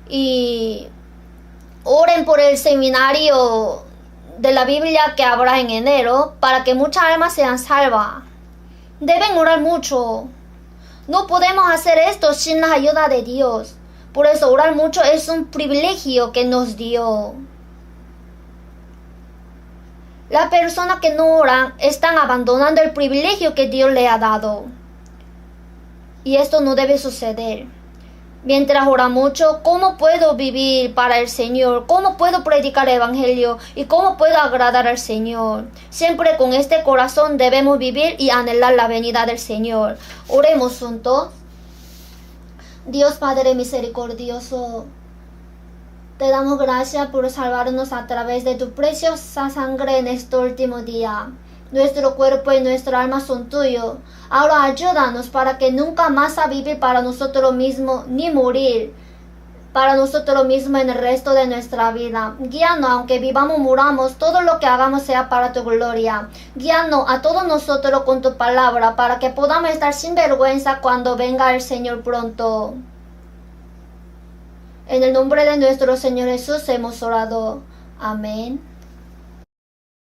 A: y oren por el seminario de la Biblia que habrá en enero para que muchas almas sean salvas. Deben orar mucho. No podemos hacer esto sin la ayuda de Dios. Por eso orar mucho es un privilegio que nos dio. Las personas que no oran están abandonando el privilegio que Dios le ha dado. Y esto no debe suceder. Mientras ora mucho, ¿cómo puedo vivir para el Señor? ¿Cómo puedo predicar el Evangelio? ¿Y cómo puedo agradar al Señor? Siempre con este corazón debemos vivir y anhelar la venida del Señor. Oremos juntos. Dios Padre misericordioso, te damos gracias por salvarnos a través de tu preciosa sangre en este último día. Nuestro cuerpo y nuestra alma son tuyos. Ahora ayúdanos para que nunca más a vivir para nosotros mismos ni morir para nosotros mismos en el resto de nuestra vida. Guíanos, aunque vivamos o muramos, todo lo que hagamos sea para tu gloria. Guíanos a todos nosotros con tu palabra para que podamos estar sin vergüenza cuando venga el Señor pronto. En el nombre de nuestro Señor Jesús hemos orado. Amén.